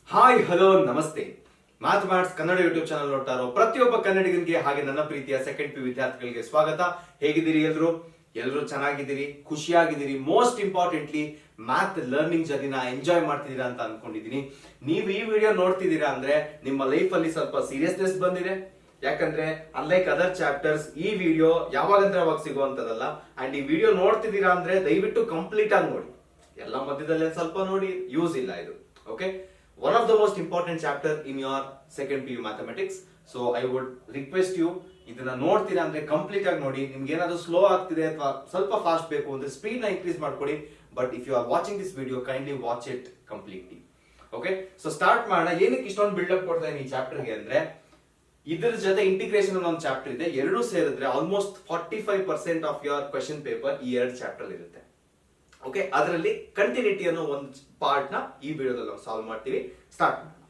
Hi hello ನಮಸ್ತೆ. Mathematics Kannada YouTube channel ನೋಡ್ತಾ ಇರೋ ಪ್ರತಿಯೊಬ್ಬ ಕನ್ನಡಿಗನಿಗೆ ಹಾಗೆ ನನ್ನ ಪ್ರೀತಿಯ ಸೆಕೆಂಡ್ ಪಿ ವಿದ್ಯಾರ್ಥಿಗಳಿಗೆ ಸ್ವಾಗತ. ಹೇಗಿದ್ದೀರಿ ಎಲ್ಲರೂ ಚೆನ್ನಾಗಿದ್ದೀರಿ, ಖುಷಿಯಾಗಿದ್ದೀರಿ. ಮೋಸ್ಟ್ ಇಂಪಾರ್ಟೆಂಟ್ಲಿ ಮ್ಯಾಥ್ ಲರ್ನಿಂಗ್ ಜರ್ನಿನ ಎಂಜಾಯ್ ಮಾಡ್ತಿದ್ದೀರಾ ಅಂತ ಅನ್ಕೊಂಡಿದೀನಿ. ನೀವು ಈ ವಿಡಿಯೋ ನೋಡ್ತಿದ್ದೀರಾ ಅಂದ್ರೆ ನಿಮ್ಮ ಲೈಫ್ ಅಲ್ಲಿ ಸ್ವಲ್ಪ ಸೀರಿಯಸ್ನೆಸ್ ಬಂದಿದೆ. ಯಾಕಂದ್ರೆ ಅನ್ಲೈಕ್ ಅದರ್ ಚಾಪ್ಟರ್ಸ್ ಈ ವಿಡಿಯೋ ಯಾವಾಗಂದ್ರೆ ಅವಾಗ ಸಿಗುವಂತದಲ್ಲ. ಅಂಡ್ ಈ ವಿಡಿಯೋ ನೋಡ್ತಿದ್ದೀರಾ ಅಂದ್ರೆ ದಯವಿಟ್ಟು ಕಂಪ್ಲೀಟ್ ಆಗಿ ನೋಡಿ. ಎಲ್ಲ ಮಧ್ಯದಲ್ಲಿ ಸ್ವಲ್ಪ ನೋಡಿ, ಯೂಸ್ ಇಲ್ಲ ಇದು. Okay, one of the most important chapter in your second PU mathematics. So I would request you ಇದನ್ನ ನೋಡ್ತೀರಾ ಅಂದ್ರೆ ಕಂಪ್ಲೀಟ್ ಆಗಿ ನೋಡಿ. ನಿಮ್ಗೆ ಏನಾದ್ರು ಸ್ಲೋ ಆಗ್ತಿದೆ ಅಥವಾ ಸ್ವಲ್ಪ ಫಾಸ್ಟ್ ಬೇಕು ಅಂದ್ರೆ ಸ್ಪೀಡ್ ನ ಇನ್ಕ್ರೀಸ್ ಮಾಡ್ಕೊಡಿ. But if you are watching this video kindly watch it completely. Okay, so start ಮಾಡೋಣ. ಏನಕ್ಕೆ ಇಷ್ಟೊಂದು ಬಿಲ್ಡಪ್ ಕೊಡ್ತಾ ಇದೀನಿ ಈ ಚಾಪ್ಟರ್ಗೆ ಅಂದ್ರೆ ಇದ್ರ ಜೊತೆ ಇಂಟಿಗ್ರೇಷನ್ ಅನ್ನೋ ಒಂದು ಚಾಪ್ಟರ್ ಇದೆ. ಎರಡು ಸೇರಿದ್ರೆ almost 45% of your question paper ಈ ಎರಡು ಚಾಪ್ಟರ್ ಇರುತ್ತೆ. ಓಕೆ, ಅದರಲ್ಲಿ ಕಂಟಿನ್ಯೂಟಿ ಅನ್ನೋ ಒಂದು ಪಾರ್ಟ್ ನ ಈ ವಿಡಿಯೋದಲ್ಲಿ ನಾವು ಸಾಲ್ವ್ ಮಾಡ್ತೀವಿ. ಸ್ಟಾರ್ಟ್ ಮಾಡೋಣ.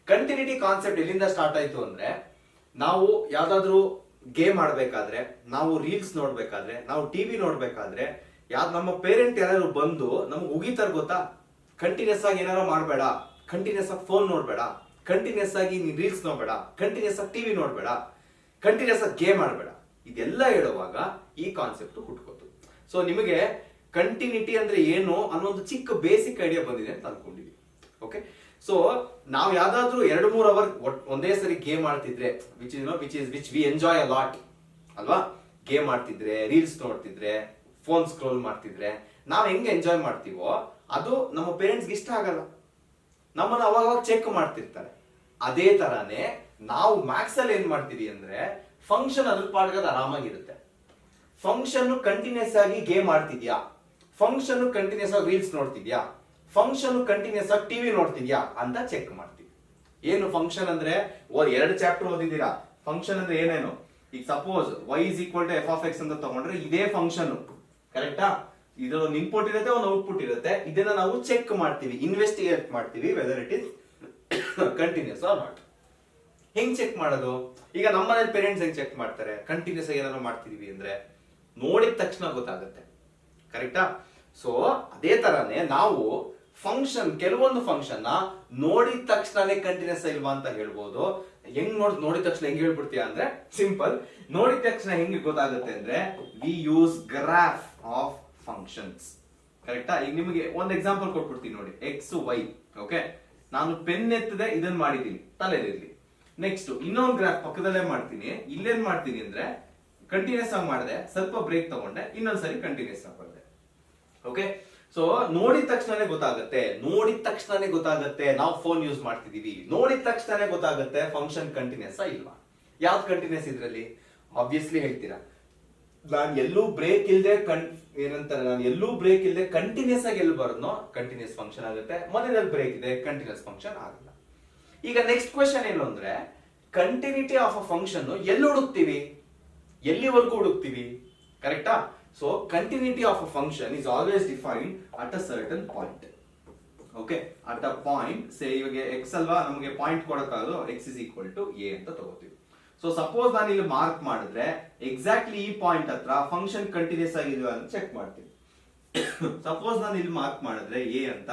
ಕಂಟಿನ್ಯೂಟಿ ಕಾನ್ಸೆಪ್ಟ್ ಎಲ್ಲಿಂದ ಸ್ಟಾರ್ಟ್ ಆಯ್ತು ಅಂದ್ರೆ, ನಾವು ಯಾವ್ದಾದ್ರು ಗೇಮ್ ಆಡ್ಬೇಕಾದ್ರೆ, ನಾವು ರೀಲ್ಸ್ ನೋಡ್ಬೇಕಾದ್ರೆ, ನಾವು ಟಿವಿ ನೋಡ್ಬೇಕಾದ್ರೆ ನಮ್ಮ ಪೇರೆಂಟ್ ಯಾರು ಬಂದು ನಮ್ಗೆ ಉಗಿತಾರ ಗೊತ್ತಾ, ಕಂಟಿನ್ಯೂಸ್ ಆಗಿ ಏನಾರು ಮಾಡಬೇಡ, ಕಂಟಿನ್ಯೂಸ್ ಆಗಿ ಫೋನ್ ನೋಡ್ಬೇಡ, ಕಂಟಿನ್ಯೂಸ್ ಆಗಿ ನೀನ್ ರೀಲ್ಸ್ ನೋಡ್ಬೇಡ, ಕಂಟಿನ್ಯೂಸ್ ಆಗಿ ಟಿವಿ ನೋಡ್ಬೇಡ, ಕಂಟಿನ್ಯೂಸ್ ಆಗಿ ಗೇಮ್ ಆಡ್ಬೇಡ, ಇದೆಲ್ಲ ಹೇಳುವಾಗ ಈ ಕಾನ್ಸೆಪ್ಟ್ ಹುಟ್ಕೋತು. ಸೊ ನಿಮಗೆ ಕಂಟಿನ್ಯೂಟಿ ಅಂದ್ರೆ ಏನು ಅನ್ನೋದು ಚಿಕ್ಕ ಬೇಸಿಕ್ ಐಡಿಯಾ ಬಂದಿದೆ ಅಂತ ಅನ್ಕೊಂಡಿದ್ವಿ. ಓಕೆ, ಸೊ ನಾವು ಯಾವ್ದಾದ್ರು 2-3 ಅವರ್ ಒಂದೇ ಸರಿ ಗೇಮ್ ಆಡ್ತಿದ್ರೆ which we enjoy a lot ಅಲ್ವಾ. ಗೇಮ್ ಆಡ್ತಿದ್ರೆ, ರೀಲ್ಸ್ ನೋಡ್ತಿದ್ರೆ, ಫೋನ್ ಸ್ಕ್ರೋಲ್ ಮಾಡ್ತಿದ್ರೆ ನಾವ್ ಹೆಂಗ್ ಎಂಜಾಯ್ ಮಾಡ್ತೀವೋ ಅದು ನಮ್ಮ ಪೇರೆಂಟ್ಸ್ಗೆ ಇಷ್ಟ ಆಗಲ್ಲ. ನಮ್ಮನ್ನ ಅವಾಗ ಚೆಕ್ ಮಾಡ್ತಿರ್ತಾರೆ. ಅದೇ ತರಾನೇ ನಾವು ಮ್ಯಾಥ್ಸ್ ಅಲ್ಲಿ ಏನ್ ಮಾಡ್ತೀವಿ ಅಂದ್ರೆ, ಫಂಕ್ಷನ್ ಅದ್ರ ಪಾಡ್ಗದ ಆರಾಮಾಗಿರುತ್ತೆ. ಫಂಕ್ಷನ್ ಕಂಟಿನ್ಯೂಸ್ ಆಗಿ ಗೇಮ್ ಆಡ್ತಿದ್ಯಾ, ಫಂಕ್ಷನ್ ಕಂಟಿನ್ಯೂಸ್ ಆಗಿ ರೀಲ್ಸ್ ನೋಡ್ತಿದ್ಯಾ, ಫಂಕ್ಷನ್ ಕಂಟಿನ್ಯೂಸ್ ಆಗಿ ಟಿವಿ ನೋಡ್ತಿದ್ಯಾ ಅಂತ ಚೆಕ್ ಮಾಡ್ತೀವಿ. ಏನು ಫಂಕ್ಷನ್ ಅಂದ್ರೆ, 2 ಚಾಪ್ಟರ್ ಓದಿದ್ದೀರಾ. ಫಂಕ್ಷನ್ ಅಂದ್ರೆ ಏನೇನು, ಈಗ suppose y is equal to f of x ಅಂತ ತಗೊಂಡ್ರೆ ಇದೇ ಫಂಕ್ಷನ್, ಕರೆಕ್ಟಾ? ಇದೊಂದು ಇನ್ಪುಟ್ ಇರುತ್ತೆ, ಒಂದು ಔಟ್ಪುಟ್ ಇರುತ್ತೆ. ಇದನ್ನ ನಾವು ಚೆಕ್ ಮಾಡ್ತೀವಿ, ಇನ್ವೆಸ್ಟಿಗೇಟ್ ಮಾಡ್ತೀವಿ whether it is continuous or not. ಹೆಂಗ್ ಚೆಕ್ ಮಾಡೋದು? ಈಗ ನಮ್ಮನೇಲಿ ಪೇರೆಂಟ್ಸ್ ಹೆಂಗ್ ಚೆಕ್ ಮಾಡ್ತಾರೆ, ಕಂಟಿನ್ಯೂಸ್ ಆಗಿ ಏನಾದ್ರು ಮಾಡ್ತಿದೀವಿ ಅಂದ್ರೆ ನೋಡಿದ ತಕ್ಷಣ ಗೊತ್ತಾಗುತ್ತೆ, ಕರೆಕ್ಟಾ? ಸೊ ಅದೇ ತರಾನೇ ನಾವು ಫಂಕ್ಷನ್, ಕೆಲವೊಂದು ಫಂಕ್ಷನ್ ನ ನೋಡಿದ ತಕ್ಷಣನೇ ಕಂಟಿನ್ಯೂಸ್ ಇಲ್ವಾ ಅಂತ ಹೇಳ್ಬೋದು. ಹೆಂಗ್ ನೋಡಿದ ತಕ್ಷಣ ಹೆಂಗ್ ಹೇಳ್ಬಿಡ್ತೀಯ ಅಂದ್ರೆ, ಸಿಂಪಲ್. ನೋಡಿದ ತಕ್ಷಣ ಹೆಂಗ್ ಗೊತ್ತಾಗುತ್ತೆ ಅಂದ್ರೆ, we use graph of functions, ಕರೆಕ್ಟಾ? ಈಗ ನಿಮಗೆ ಒಂದು ಎಕ್ಸಾಂಪಲ್ ಕೊಟ್ಬಿಡ್ತೀನಿ ನೋಡಿ, ಎಕ್ಸ್ ವೈ. ಓಕೆ, ನಾನು ಪೆನ್ ಎತ್ತದೆ ಇದನ್ನ ಮಾಡಿದೀನಿ, ತಲೆದಿರ್ಲಿ. ನೆಕ್ಸ್ಟ್ ಇನ್ನೊಂದು ಗ್ರಾಫ್ ಪಕ್ಕದಲ್ಲೇ ಮಾಡ್ತೀನಿ. ಇಲ್ಲೇನ್ ಮಾಡ್ತೀನಿ ಅಂದ್ರೆ, ಕಂಟಿನ್ಯೂಸ್ ಆಗಿ ಮಾಡಿದೆ, ಸ್ವಲ್ಪ ಬ್ರೇಕ್ ತಗೊಂಡೆ, ಇನ್ನೊಂದ್ಸರಿ ಕಂಟಿನ್ಯೂಸ್ ಆಗಿ ಮಾಡಿದೆ. ಓಕೆ, ಸೊ ನೋಡಿದ ತಕ್ಷಣನೇ ಗೊತ್ತಾಗುತ್ತೆ ನಾವು ಫೋನ್ ಯೂಸ್ ಮಾಡ್ತಿದೀವಿ. ನೋಡಿದ ತಕ್ಷಣನೇ ಗೊತ್ತಾಗುತ್ತೆ ಫಂಕ್ಷನ್ ಕಂಟಿನ್ಯೂಸ್ ಇಲ್ವಾ. ಯಾವ್ದು ಕಂಟಿನ್ಯೂಸ್ ಇದ್ರಲ್ಲಿ? ಆಬ್ವಿಯಸ್ಲಿ ಹೇಳ್ತೀರಾ, ನಾನು ಎಲ್ಲೂ ಬ್ರೇಕ್ ಇಲ್ಲದೆ ಕಂಟಿನ್ಯೂಸ್ ಆಗಿ ಎಲ್ಲಿ ಬರೋದ್ನೋ ಕಂಟಿನ್ಯೂಸ್ ಫಂಕ್ಷನ್ ಆಗುತ್ತೆ. ಮಧ್ಯದಲ್ಲಿ ಬ್ರೇಕ್ ಇದೆ, ಕಂಟಿನ್ಯೂಸ್ ಫಂಕ್ಷನ್ ಆಗಲ್ಲ. ಈಗ ನೆಕ್ಸ್ಟ್ ಕ್ವೆಶ್ಚನ್ ಏನು ಅಂದ್ರೆ, ಕಂಟಿನ್ಯೂಟಿ ಆಫ್ ಅ ಫಂಕ್ಷನ್ ಎಲ್ಲಿ ಹುಡುಕ್ತಿವಿ, ಎಲ್ಲಿವರೆಗೂ ಹುಡುಕ್ತಿವಿ, ಕರೆಕ್ಟಾ? So continuity of a function is always defined at a certain point. Okay, at a point, say ಇವಾಗ ಎಕ್ಸ್ ಅಲ್ವಾ, ನಮಗೆ ಪಾಯಿಂಟ್ ಕೊಡಕ್ಕಾಗದು x is equal to a ಅಂತ ತಗೋತೀವಿ. ಸೊ ಸಪೋಸ್ ನಾನು ಇಲ್ಲಿ ಮಾರ್ಕ್ ಮಾಡಿದ್ರೆ ಎಕ್ಸಾಕ್ಟ್ಲಿ ಈ ಪಾಯಿಂಟ್ ಹತ್ರ ಫಂಕ್ಷನ್ ಕಂಟಿನ್ಯೂಸ್ ಆಗಿದೆಯಾ ಅಂತ ಚೆಕ್ ಮಾಡ್ತೀವಿ. ಸಪೋಸ್ ನಾನು ಇಲ್ಲಿ ಮಾರ್ಕ್ ಮಾಡಿದ್ರೆ a ಅಂತ,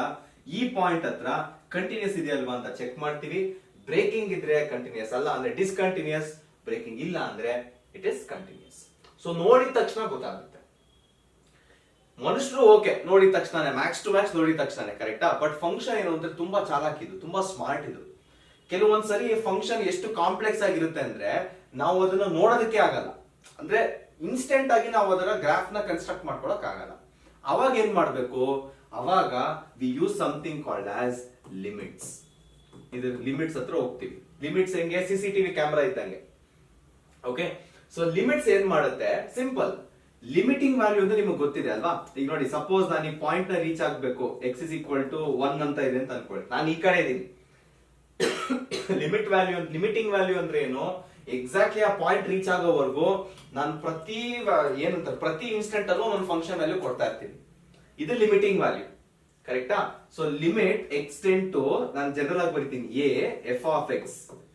ಈ ಪಾಯಿಂಟ್ ಹತ್ರ ಕಂಟಿನ್ಯೂಸ್ ಇದೆಯಲ್ವಾ ಅಂತ ಚೆಕ್ ಮಾಡ್ತೀವಿ. ಬ್ರೇಕಿಂಗ್ ಇದ್ರೆ ಕಂಟಿನ್ಯೂಸ್ ಅಲ್ಲ ಅಂದ್ರೆ ಡಿಸ್ಕಂಟಿನ್ಯೂಸ್, ಬ್ರೇಕಿಂಗ್ ಇಲ್ಲ ಅಂದ್ರೆ ಇಟ್ ಇಸ್ ಕಂಟಿನ್ಯೂಸ್. ಸೊ ನೋಡಿದ ತಕ್ಷಣ ಗೊತ್ತಾಗುತ್ತೆ. ಮನುಷ್ಯರು ಓಕೆ, ನೋಡಿದ ತಕ್ಷಣ ಮ್ಯಾಕ್ಸ್ ಟು ಮ್ಯಾಕ್ಸ್ ನೋಡಿದ ತಕ್ಷಣ, ಕರೆಕ್ಟಾ? ಬಟ್ ಫಂಕ್ಷನ್ ಏನು ಅಂದ್ರೆ ತುಂಬಾ ಚಾಲಾಕಿದು, ತುಂಬಾ ಸ್ಮಾರ್ಟ್ ಇದು. ಕೆಲವೊಂದ್ಸರಿ ಫಂಕ್ಷನ್ ಎಷ್ಟು ಕಾಂಪ್ಲೆಕ್ಸ್ ಆಗಿರುತ್ತೆ ಅಂದ್ರೆ ನಾವು ಅದನ್ನ ನೋಡೋದಕ್ಕೆ ಆಗಲ್ಲ. ಅಂದ್ರೆ ಇನ್ಸ್ಟೆಂಟ್ ಆಗಿ ನಾವು ಅದರ ಗ್ರಾಫ್ ನ ಕನ್ಸ್ಟ್ರಕ್ಟ್ ಮಾಡ್ಕೊಳಕ್ ಆಗಲ್ಲ. ಅವಾಗ ಏನ್ ಮಾಡ್ಬೇಕು, ಅವಾಗ we use something called as limits. ಇದ್ರ ಲಿಮಿಟ್ಸ್ ಹತ್ರ ಹೋಗ್ತೀವಿ. ಲಿಮಿಟ್ಸ್ ಹೆಂಗೆ, CCTV ಕ್ಯಾಮೆರಾ ಇದ್ದಂಗೆ. ಓಕೆ, ಸೊ ಲಿಮಿಟ್ಸ್ ಏನ್ ಮಾಡುತ್ತೆ, ಸಿಂಪಲ್. ಲಿಮಿಟಿಂಗ್ ವ್ಯಾಲ್ಯೂ ಅಂದ್ರೆ ನಿಮಗೆ ಗೊತ್ತಿದೆ ಅಲ್ವಾ. ಈಗ ನೋಡಿ, ಸಪೋಸ್ ನಾನು ಈ ಪಾಯಿಂಟ್ ನ ರೀಚ್ ಆಗ್ಬೇಕು, x is equal to 1 ಅಂತ ಇದೆ ಅಂತ ಅನ್ಕೊಳ್ಳಿ, ನಾನು ಈ ಕಡೆ ಇದೀನಿ. ಲಿಮಿಟಿಂಗ್ ವ್ಯಾಲ್ಯೂ ಅಂದ್ರೆ ಏನು, ಎಕ್ಸಾಕ್ಟ್ಲಿ ಆ ಪಾಯಿಂಟ್ ರೀಚ್ ಆಗೋವರೆಗೂ ನಾನು ಪ್ರತಿ ಇನ್ಸ್ಟೆಂಟ್ ಅಲ್ಲೂ ನನ್ನ ಫಂಕ್ಷನ್ ವ್ಯಾಲ್ಯೂ ಕೊಡ್ತಾ ಇರ್ತೀನಿ. ಇದು ಲಿಮಿಟಿಂಗ್ ವ್ಯಾಲ್ಯೂ, ಕರೆಕ್ಟಾ? ಸೊ ಲಿಮಿಟ್ ಎಕ್ಸ್ಟೆಂಡ್ ಟು, ನಾನು ಜನರಲ್ ಆಗಿ ಬರೀತೀನಿ, a f of x,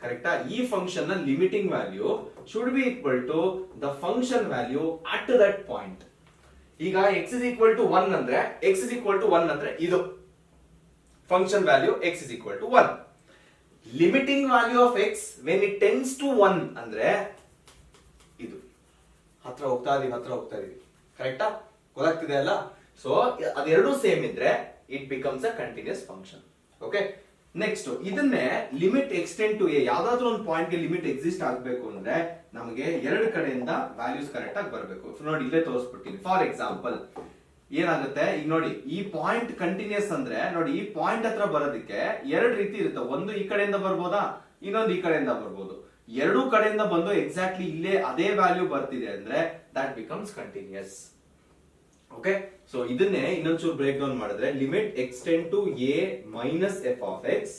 ಕರೆಕ್ಟಾ? ಈ ಫಂಕ್ಷನ್ ನ limiting value should be equal to the function value at that point. ಈಗ x is equal to 1 ಅಂದ್ರೆ ಇದು function value x is equal to 1. Limiting value of x when it tends to 1 ಅಂದ್ರೆ ಇದು ಹತ್ರ ಹೋಗ್ತಾ ಇದೀವಿ ಕರೆಕ್ಟಾ? ಗೊತ್ತಾಗ್ತಿದೆ ಅಲ್ಲ? ಸೊ ಅದೆರಡು ಸೇಮ್ ಇದ್ರೆ it becomes a continuous function. Okay, next ಇದನ್ನೇ ಲಿಮಿಟ್ ಎಕ್ಸ್ಟೆಂಡ್ ಟು ಎ, ಯಾವ್ದಾದ್ರು ಒಂದು ಪಾಯಿಂಟ್ ಗೆ ಲಿಮಿಟ್ ಎಕ್ಸಿಸ್ಟ್ ಆಗಬೇಕು ಅಂದ್ರೆ ನಮಗೆ ಎರಡು ಕಡೆಯಿಂದ ವ್ಯಾಲ್ಯೂಸ್ ಕರೆಕ್ಟ್ ಆಗಿ ಬರಬೇಕು. ಸೊ ನೋಡಿ ಇಲ್ಲೇ ತೋರಿಸ್ಬಿಡ್ತೀನಿ. ಫಾರ್ ಎಕ್ಸಾಂಪಲ್ ಏನಾಗುತ್ತೆ, ಈಗ ನೋಡಿ ಈ ಪಾಯಿಂಟ್ ಕಂಟಿನ್ಯೂಸ್ ಅಂದ್ರೆ ನೋಡಿ ಈ ಪಾಯಿಂಟ್ ಹತ್ರ ಬರೋದಕ್ಕೆ ಎರಡು ರೀತಿ ಇರುತ್ತೆ. ಒಂದು ಈ ಕಡೆಯಿಂದ ಬರ್ಬೋದಾ, ಇನ್ನೊಂದು ಈ ಕಡೆಯಿಂದ ಬರ್ಬೋದು. ಎರಡೂ ಕಡೆಯಿಂದ ಬಂದು ಎಕ್ಸಾಕ್ಟ್ಲಿ ಇಲ್ಲೇ ಅದೇ ವ್ಯಾಲ್ಯೂ ಬರ್ತಿದೆ ಅಂದ್ರೆ that becomes continuous. Okay, so ಇದನ್ನೇ ಇನ್ನೊಂಚೂರು ಬ್ರೇಕ್ ಡೌನ್ ಮಾಡಿದ್ರೆ limit extend to a minus f of x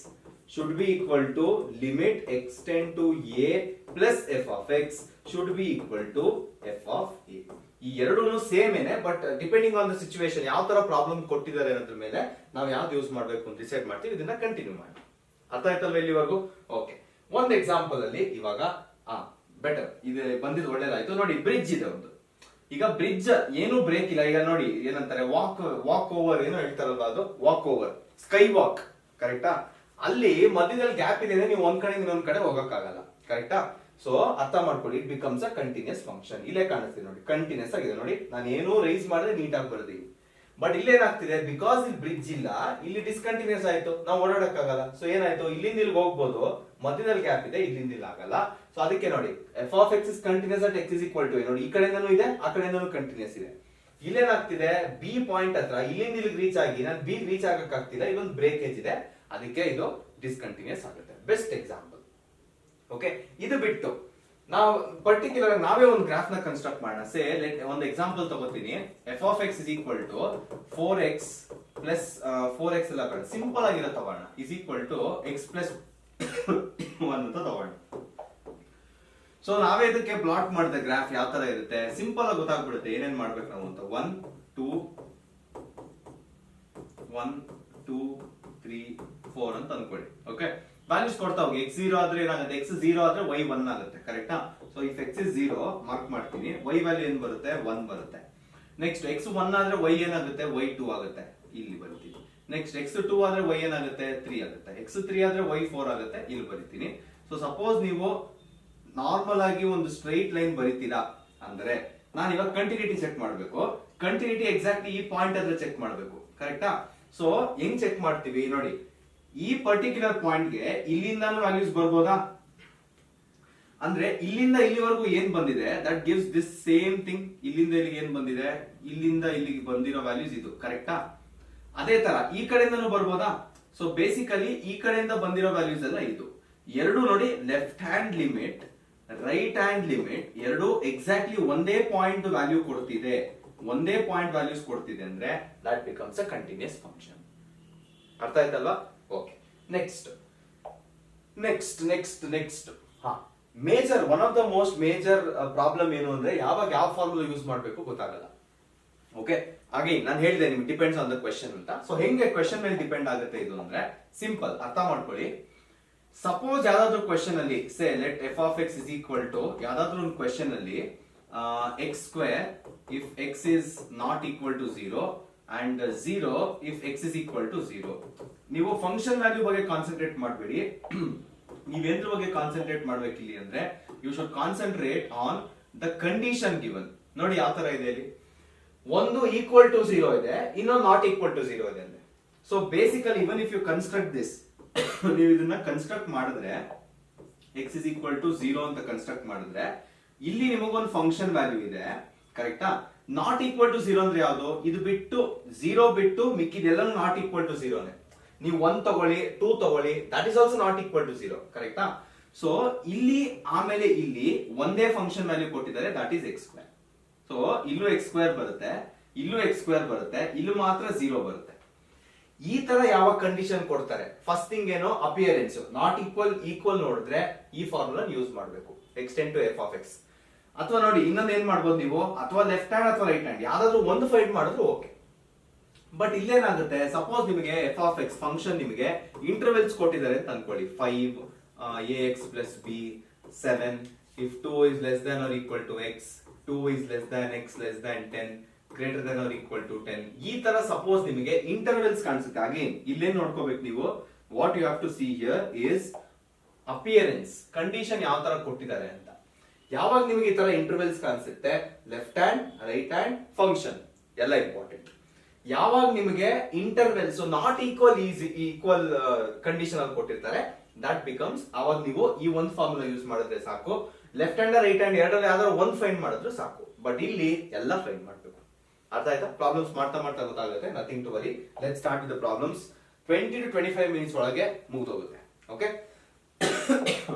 should be equal to limit extend to a plus f of x should be equal to f of a. ಈ ಎರಡೂ same ಏನೆ, but depending on the situation ಯಾವ ತರ problem ಕೊಟ್ಟಿದ್ದಾರೆ ಅನ್ನೋದ್ರ ಮೇಲೆ ನಾವು ಯಾವ್ದು ಯೂಸ್ ಮಾಡಬೇಕು ಅಂತ ಡಿಸೈಡ್ ಮಾಡ್ತೀವಿ. ಇದನ್ನ ಕಂಟಿನ್ಯೂ ಮಾಡಿ. ಅರ್ಥ ಆಯ್ತಲ್ವ ಇಲ್ಲಿವರೆಗೂ? ಓಕೆ, ಒಂದು ಎಕ್ಸಾಂಪಲ್ ಅಲ್ಲಿ ಇವಾಗ ಬೆಟರ್ ಇದು ಬಂದಿದ್ದು ಒಳ್ಳೇದಾಯ್ತು. ನೋಡಿ ಬ್ರಿಡ್ಜ್ ಇದೆ ಒಂದು. ಈಗ ಬ್ರಿಡ್ಜ್ ಏನು ಬ್ರೇಕ್ ಇಲ್ಲ. ಈಗ ನೋಡಿ ಏನಂತಾರೆ, ವಾಕ್ ಓವರ್ ಏನೋ ಹೇಳ್ತಾರಲ್ವಾ, ಅದು ವಾಕ್ ಓವರ್, ಸ್ಕೈ ವಾಕ್, ಕರೆಕ್ಟಾ? ಅಲ್ಲಿ ಮಧ್ಯದಲ್ಲಿ ಗ್ಯಾಪ್ ಇದೆ, ನೀವು ಒಂದ್ ಕಡೆ ಇನ್ನೊಂದ್ ಕಡೆ ಹೋಗಕ್ಕಾಗಲ್ಲ, ಕರೆಕ್ಟಾ? ಸೊ ಅರ್ಥ ಮಾಡ್ಕೊಳ್ಳಿ, it becomes a continuous function. ಇಲ್ಲೇ ಕಾಣಿಸ್ತಿದೆ ನೋಡಿ, ಕಂಟಿನ್ಯೂಸ್ ಆಗಿದೆ ನೋಡಿ. ನಾನು ಏನೋ ರೈಸ್ ಮಾಡಿದ್ರೆ ನೀಟಾಗಿ ಬರ್ದೀವಿ. ಬಟ್ ಇಲ್ಲೇನಾಗ್ತಿದೆ, ಬಿಕಾಸ್ ಇಲ್ಲಿ ಬ್ರಿಡ್ಜ್ ಇಲ್ಲ, ಇಲ್ಲಿ ಡಿಸ್ಕಂಟಿನ್ಯೂಸ್ ಆಯ್ತು, ನಾವು ಓಡಾಡಕ್ಕಾಗಲ್ಲ. ಸೊ ಏನಾಯ್ತು, ಇಲ್ಲಿಂದ ಇಲ್ಲಿಗೆ ಹೋಗ್ಬೋದು, ಮಧ್ಯದಲ್ಲಿ ಗ್ಯಾಪ್ ಇದೆ, ಇಲ್ಲಿಂದ ಇಲ್ಲಿ ಆಗಲ್ಲ. ಸೊ ಅದಕ್ಕೆ ನೋಡಿ f of x is continuous at x is equal to ನೋಡಿ, ಈ ಕಡೆಯಿಂದನೂ ಇದೆ, ಆ ಕಡೆಯಿಂದನೂ ಕಂಟಿನ್ಯೂಸ್ ಇದೆ. ಇಲ್ಲೇನಾಗ್ತಿದೆ, ಬಿ ಪಾಯಿಂಟ್ ಹತ್ರ ಇಲ್ಲಿಂದ ಇಲ್ಲಿಗೆ ರೀಚ್ ಆಗಿ ನಾನು ಬಿ ರೀಚ್ ಆಗಕ್ ಆಗ್ತಿಲ್ಲ, ಇಲ್ಲೊಂದು ಬ್ರೇಕೇಜ್ ಇದೆ, ಅದಕ್ಕೆ ಇದು ಡಿಸ್ಕಂಟಿನ್ಯೂಸ್ ಆಗುತ್ತೆ. Best example. ಓಕೆ, ಇದು ಬಿಟ್ಟು ನಾವು ಪರ್ಟಿಕ್ಯುಲರ್ ನಾವೇ ಒಂದು ಗ್ರಾಫ್ ನ ಕನ್ಸ್ಟ್ರಕ್ಟ್ ಮಾಡೋಣ. ಸೇ ಒಂದು ಎಕ್ಸಾಂಪಲ್ ತಗೋತೀನಿ. F of x is equal to 4x plus 4x ಎಲ್ಲ ಬೇಡ, ಸಿಂಪಲ್ ಆಗಿರೋ ತಗೋಣ, is equal to x plus 1 ಅಂತ ತಗೋಣ. ಸೊ ನಾವೇ ಇದಕ್ಕೆ ಪ್ಲಾಟ್ ಮಾಡಿದ ಗ್ರಾಫ್ ಯಾವ ತರ ಇರುತ್ತೆ, ಸಿಂಪಲ್ ಆಗಿ ಗೊತ್ತಾಗ್ಬಿಡುತ್ತೆ ಏನೇನ್ ಮಾಡ್ಬೇಕು ನಾವು ಅಂತ. 1 2 3 4 ಅಂತ ಅನ್ಕೊಳ್ಳಿ. ಓಕೆ, ವ್ಯಾಲ್ಯೂಸ್ ಕೊಡ್ತಾ ಹೋಗಿ. x 0 ಆದ್ರೆ ಏನಾಗುತ್ತೆ, x 0 ಆದ್ರೆ y 1 ಆಗುತ್ತೆ, ಕರೆಕ್ಟಾ? So if x is 0 mark ಮಾಡ್ತೀನಿ, y ವ್ಯಾಲ್ಯೂ ಏನ್ ಬರುತ್ತೆ, 1 ಬರುತ್ತೆ. ನೆಕ್ಸ್ಟ್ x 1 ಆದ್ರೆ y ಏನಾಗುತ್ತೆ, y 2 ಆಗುತ್ತೆ, ಇಲ್ಲಿ ಬರ್ತೀನಿ. ನೆಕ್ಸ್ಟ್ x 2 ಆದ್ರೆ y ಏನಾಗುತ್ತೆ, 3 ಆಗುತ್ತೆ. x 3 ಆದ್ರೆ y 4 ಆಗುತ್ತೆ, ಇಲ್ಲಿ ಬರಿತೀನಿ. ಸೊ ಸಪೋಸ್ ನೀವು ನಾರ್ಮಲ್ ಆಗಿ ಒಂದು ಸ್ಟ್ರೈಟ್ ಲೈನ್ ಬರಿತೀರಾ ಅಂದ್ರೆ ನಾನು ಇವಾಗ ಕಂಟಿನ್ಯೂಟಿ ಚೆಕ್ ಮಾಡಬೇಕು. ಕಂಟಿನ್ಯೂಟಿ ಎಕ್ಸಾಕ್ಟ್ಲಿ ಈ ಪಾಯಿಂಟ್ ಹತ್ರ ಚೆಕ್ ಮಾಡಬೇಕು, ಕರೆಕ್ಟಾ? ಸೊ ಹೆಂಗ್ ಚೆಕ್ ಮಾಡ್ತೀವಿ ನೋಡಿ, ಈ ಪರ್ಟಿಕ್ಯುಲರ್ ಪಾಯಿಂಟ್ಗೆ ಇಲ್ಲಿಂದಾನು ವ್ಯಾಲ್ಯೂಸ್ ಬರ್ಬೋದಾ ಅಂದ್ರೆ ಇಲ್ಲಿಂದ ಇಲ್ಲಿವರೆಗೂ ಏನ್ ಬಂದಿದೆ that gives this same thing. ಇಲ್ಲಿಂದ ಇಲ್ಲಿಗೆ ಏನ್ ಬಂದಿದೆ, ಇಲ್ಲಿಂದ ಇಲ್ಲಿಗೆ ಬಂದಿರೋ ವ್ಯಾಲ್ಯೂಸ್ ಇದು, ಕರೆಕ್ಟಾ? ಅದೇ ತರ ಈ ಕಡೆಯಿಂದನೂ ಬರ್ಬೋದಾ? ಸೊ ಬೇಸಿಕಲಿ ಈ ಕಡೆಯಿಂದ ಬಂದಿರೋ ವ್ಯಾಲ್ಯೂಸ್ ಎಲ್ಲ ಇದು. ಎರಡು ನೋಡಿ, left hand limit, right hand limit, ಎರಡು ಎಕ್ಸಾಕ್ಟ್ಲಿ ಒಂದೇ ಪಾಯಿಂಟ್ ವ್ಯಾಲ್ಯೂ ಕೊಡ್ತಿದೆ, ಒಂದೇ ಪಾಯಿಂಟ್ ವ್ಯಾಲ್ಯೂಸ್ ಕೊಡ್ತಿದೆ ಅಂದ್ರೆ that becomes a continuous function. ಅರ್ಥ ಆಯ್ತಲ್ವಾ? Okay, next major, one of the most major problem ಏನು ಅಂದ್ರೆ ಯಾವಾಗ ಯಾವ ಫಾರ್ಮುಲಾ ಯೂಸ್ ಮಾಡಬೇಕು ಗೊತ್ತಾಗಲ್ಲ. ಓಕೆ, ಹಾಗೆ ನಾನು ಹೇಳಿದೆ ನಿಮ್ಗೆ ಡಿಪೆಂಡ್ಸ್ ಆನ್ ದ ಕ್ವೆಶ್ಚನ್ ಅಂತ. ಸೊ ಹೆಂಗೆ ಕ್ವೆಶ್ಚನ್ ಮೇಲೆ ಡಿಪೆಂಡ್ ಆಗುತ್ತೆ ಇದು ಅಂದ್ರೆ ಸಿಂಪಲ್, ಅರ್ಥ ಮಾಡ್ಕೊಳ್ಳಿ. ಸಪೋಸ್ ಯಾವ್ದಾದ್ರು ಕ್ವೆಶ್ಚನ್ ಅಲ್ಲಿ say let f of x is equal to ಯಾವ್ದಾದ್ರು ಒಂದು ಕ್ವೆಶ್ಚನ್ ಅಲ್ಲಿ x square if x is not equal to 0 and 0 if x is equal to 0. ನೀವು ಫಂಕ್ಷನ್ ವ್ಯಾಲ್ಯೂ ಬಗ್ಗೆ ಕಾನ್ಸಂಟ್ರೇಟ್ ಮಾಡಬೇಡಿ, ನೀವೇದ್ರ ಬಗ್ಗೆ ಕಾನ್ಸಂಟ್ರೇಟ್ ಮಾಡ್ಬೇಕಿಲ್ಲಿ ಅಂದ್ರೆ you should concentrate on the condition given. ನೋಡಿ ಯಾವ ತರ ಇದೆ ಇಲ್ಲಿ, ಒಂದು ಈಕ್ವಲ್ ಟು 0 ಇದೆ, ಇನ್ನೊಂದು ನಾಟ್ ಈಕ್ವಲ್ ಟು 0 ಇದೆ ಅಂದ್ರೆ. So basically even if you construct this, ನೀವು ಇದನ್ನ ಕನ್ಸ್ಟ್ರಕ್ಟ್ ಮಾಡಿದ್ರೆ ಎಕ್ಸ್ ಇಸ್ ಈಕ್ವಲ್ ಟು 0 ಅಂತ ಕನ್ಸ್ಟ್ರಕ್ಟ್ ಮಾಡಿದ್ರೆ ಇಲ್ಲಿ ನಿಮಗೊಂದು ಫಂಕ್ಷನ್ ವ್ಯಾಲ್ಯೂ ಇದೆ, ಕರೆಕ್ಟಾ? ನಾಟ್ ಈಕ್ವಲ್ ಟು 0 ಅಂದ್ರೆ ಯಾವುದು, ಇದು ಬಿಟ್ಟು 0 ಬಿಟ್ಟು ಮಿಕ್ಕಿದೆಲ್ಲ ನಾಟ್ ಈಕ್ವಲ್ ಟು 0 ನೀವು 1 ತಗೊಳ್ಳಿ 2 ತಗೊಳ್ಳಿ, that is also not equal to 0, ಕರೆಕ್ಟಾ? ಸೊ ಇಲ್ಲಿ ಆಮೇಲೆ ಇಲ್ಲಿ ಒಂದೇ ಫಂಕ್ಷನ್ ವ್ಯಾಲ್ಯೂ ಕೊಟ್ಟಿದ್ದಾರೆ, that is x square. So ಇಲ್ಲೂ ಎಕ್ಸ್ ಸ್ಕ್ವೇರ್ ಬರುತ್ತೆ, ಇಲ್ಲೂ ಎಕ್ಸ್ ಸ್ಕ್ವೇರ್ ಬರುತ್ತೆ, ಇಲ್ಲೂ ಮಾತ್ರ 0 ಬರುತ್ತೆ. ಈ ತರ ಯಾವ ಕಂಡೀಷನ್ ಕೊಡ್ತಾರೆ, ಫಸ್ಟ್ ಥಿಂಗ್ ಏನೋ ಅಪಿಯರೆನ್ಸ್ ನಾಟ್ ಈಕ್ವಲ್ ಈಕ್ವಲ್ ನೋಡಿದ್ರೆ ಈ ಫಾರ್ಮುಲಾ ಯೂಸ್ ಮಾಡಬೇಕು, x tend to f of x. ಅಥವಾ ನೋಡಿ ಇನ್ನೊಂದು ಏನ್ ಮಾಡ್ಬೋದು ನೀವು, ಅಥವಾ ಲೆಫ್ಟ್ ಹ್ಯಾಂಡ್ ಅಥವಾ ರೈಟ್ ಹ್ಯಾಂಡ್ ಯಾವ್ದಾದ್ರು ಒಂದು ಫೈಂಡ್ ಮಾಡಿದ್ರು ಓಕೆ. ಬಟ್ ಇಲ್ಲೇನಾಗುತ್ತೆ, ಸಪೋಸ್ ನಿಮಗೆ ಎಫ್ ಆಫ್ ಎಕ್ಸ್ ಫಂಕ್ಷನ್ ನಿಮಗೆ ಇಂಟರ್ವೆಲ್ಸ್ ಕೊಟ್ಟಿದ್ದಾರೆ ಅಂತ ಅನ್ಕೊಳ್ಳಿ, 5 ax plus b 7 if 2 is less than or equal to x, 2 is less than x less than 10, greater than or equal to 10. ಈ ತರ suppose ನಿಮಗೆ intervals ಕಾಣಿಸುತ್ತೆ. ಅಗೇನ್ ಇಲ್ಲೇನ್ ನೋಡ್ಕೋಬೇಕು ನೀವು, what you have to see here is appearance, condition ಯಾವ ತರ ಕೊಟ್ಟಿದ್ದಾರೆ ಅಂತ. ಯಾವಾಗ ನಿಮಗೆ ಈ ತರ ಇಂಟರ್ವೆಲ್ಸ್ ಕಾಣಿಸುತ್ತೆ, left hand, right hand, function ಎಲ್ಲ ಇಂಪಾರ್ಟೆಂಟ್. ಯಾವಾಗ ನಿಮಗೆ ಇಂಟರ್ವೆಲ್ಸ್ ನಾಟ್ ಈಕ್ವಲ್ ಕಂಡೀಷನ್ ಅಲ್ಲಿ ಕೊಟ್ಟಿರ್ತಾರೆ, ದಟ್ ಬಿಕಮ್ಸ್ ಅವಾಗ ನೀವು ಈ ಒಂದು ಫಾರ್ಮುಲಾ ಯೂಸ್ ಮಾಡಿದ್ರೆ ಸಾಕು. ಲೆಫ್ಟ್ ಹ್ಯಾಂಡ್ ರೈಟ್ ಹ್ಯಾಂಡ್ ಎರಡರಲ್ಲಿ ಯಾವ್ದಾದ್ರು ಒಂದು ಫೈಂಡ್ ಮಾಡಿದ್ರೆ ಸಾಕು. ಬಟ್ ಇಲ್ಲಿ ಎಲ್ಲ ಫೈಂಡ್ ಮಾಡ್ಬೇಕು. ಅರ್ಥ ಆಯ್ತಾ? ಪ್ರಾಬ್ಲಮ್ಸ್ ಮಾಡ್ತಾ ಮಾಡ್ತಾ ಗೊತ್ತಾಗುತ್ತೆ. Nothing to worry. Let start with the problems. 20 to 25 minutes ಒಳಗೆ ಮುಗಿದೋಗುತ್ತೆ. Okay,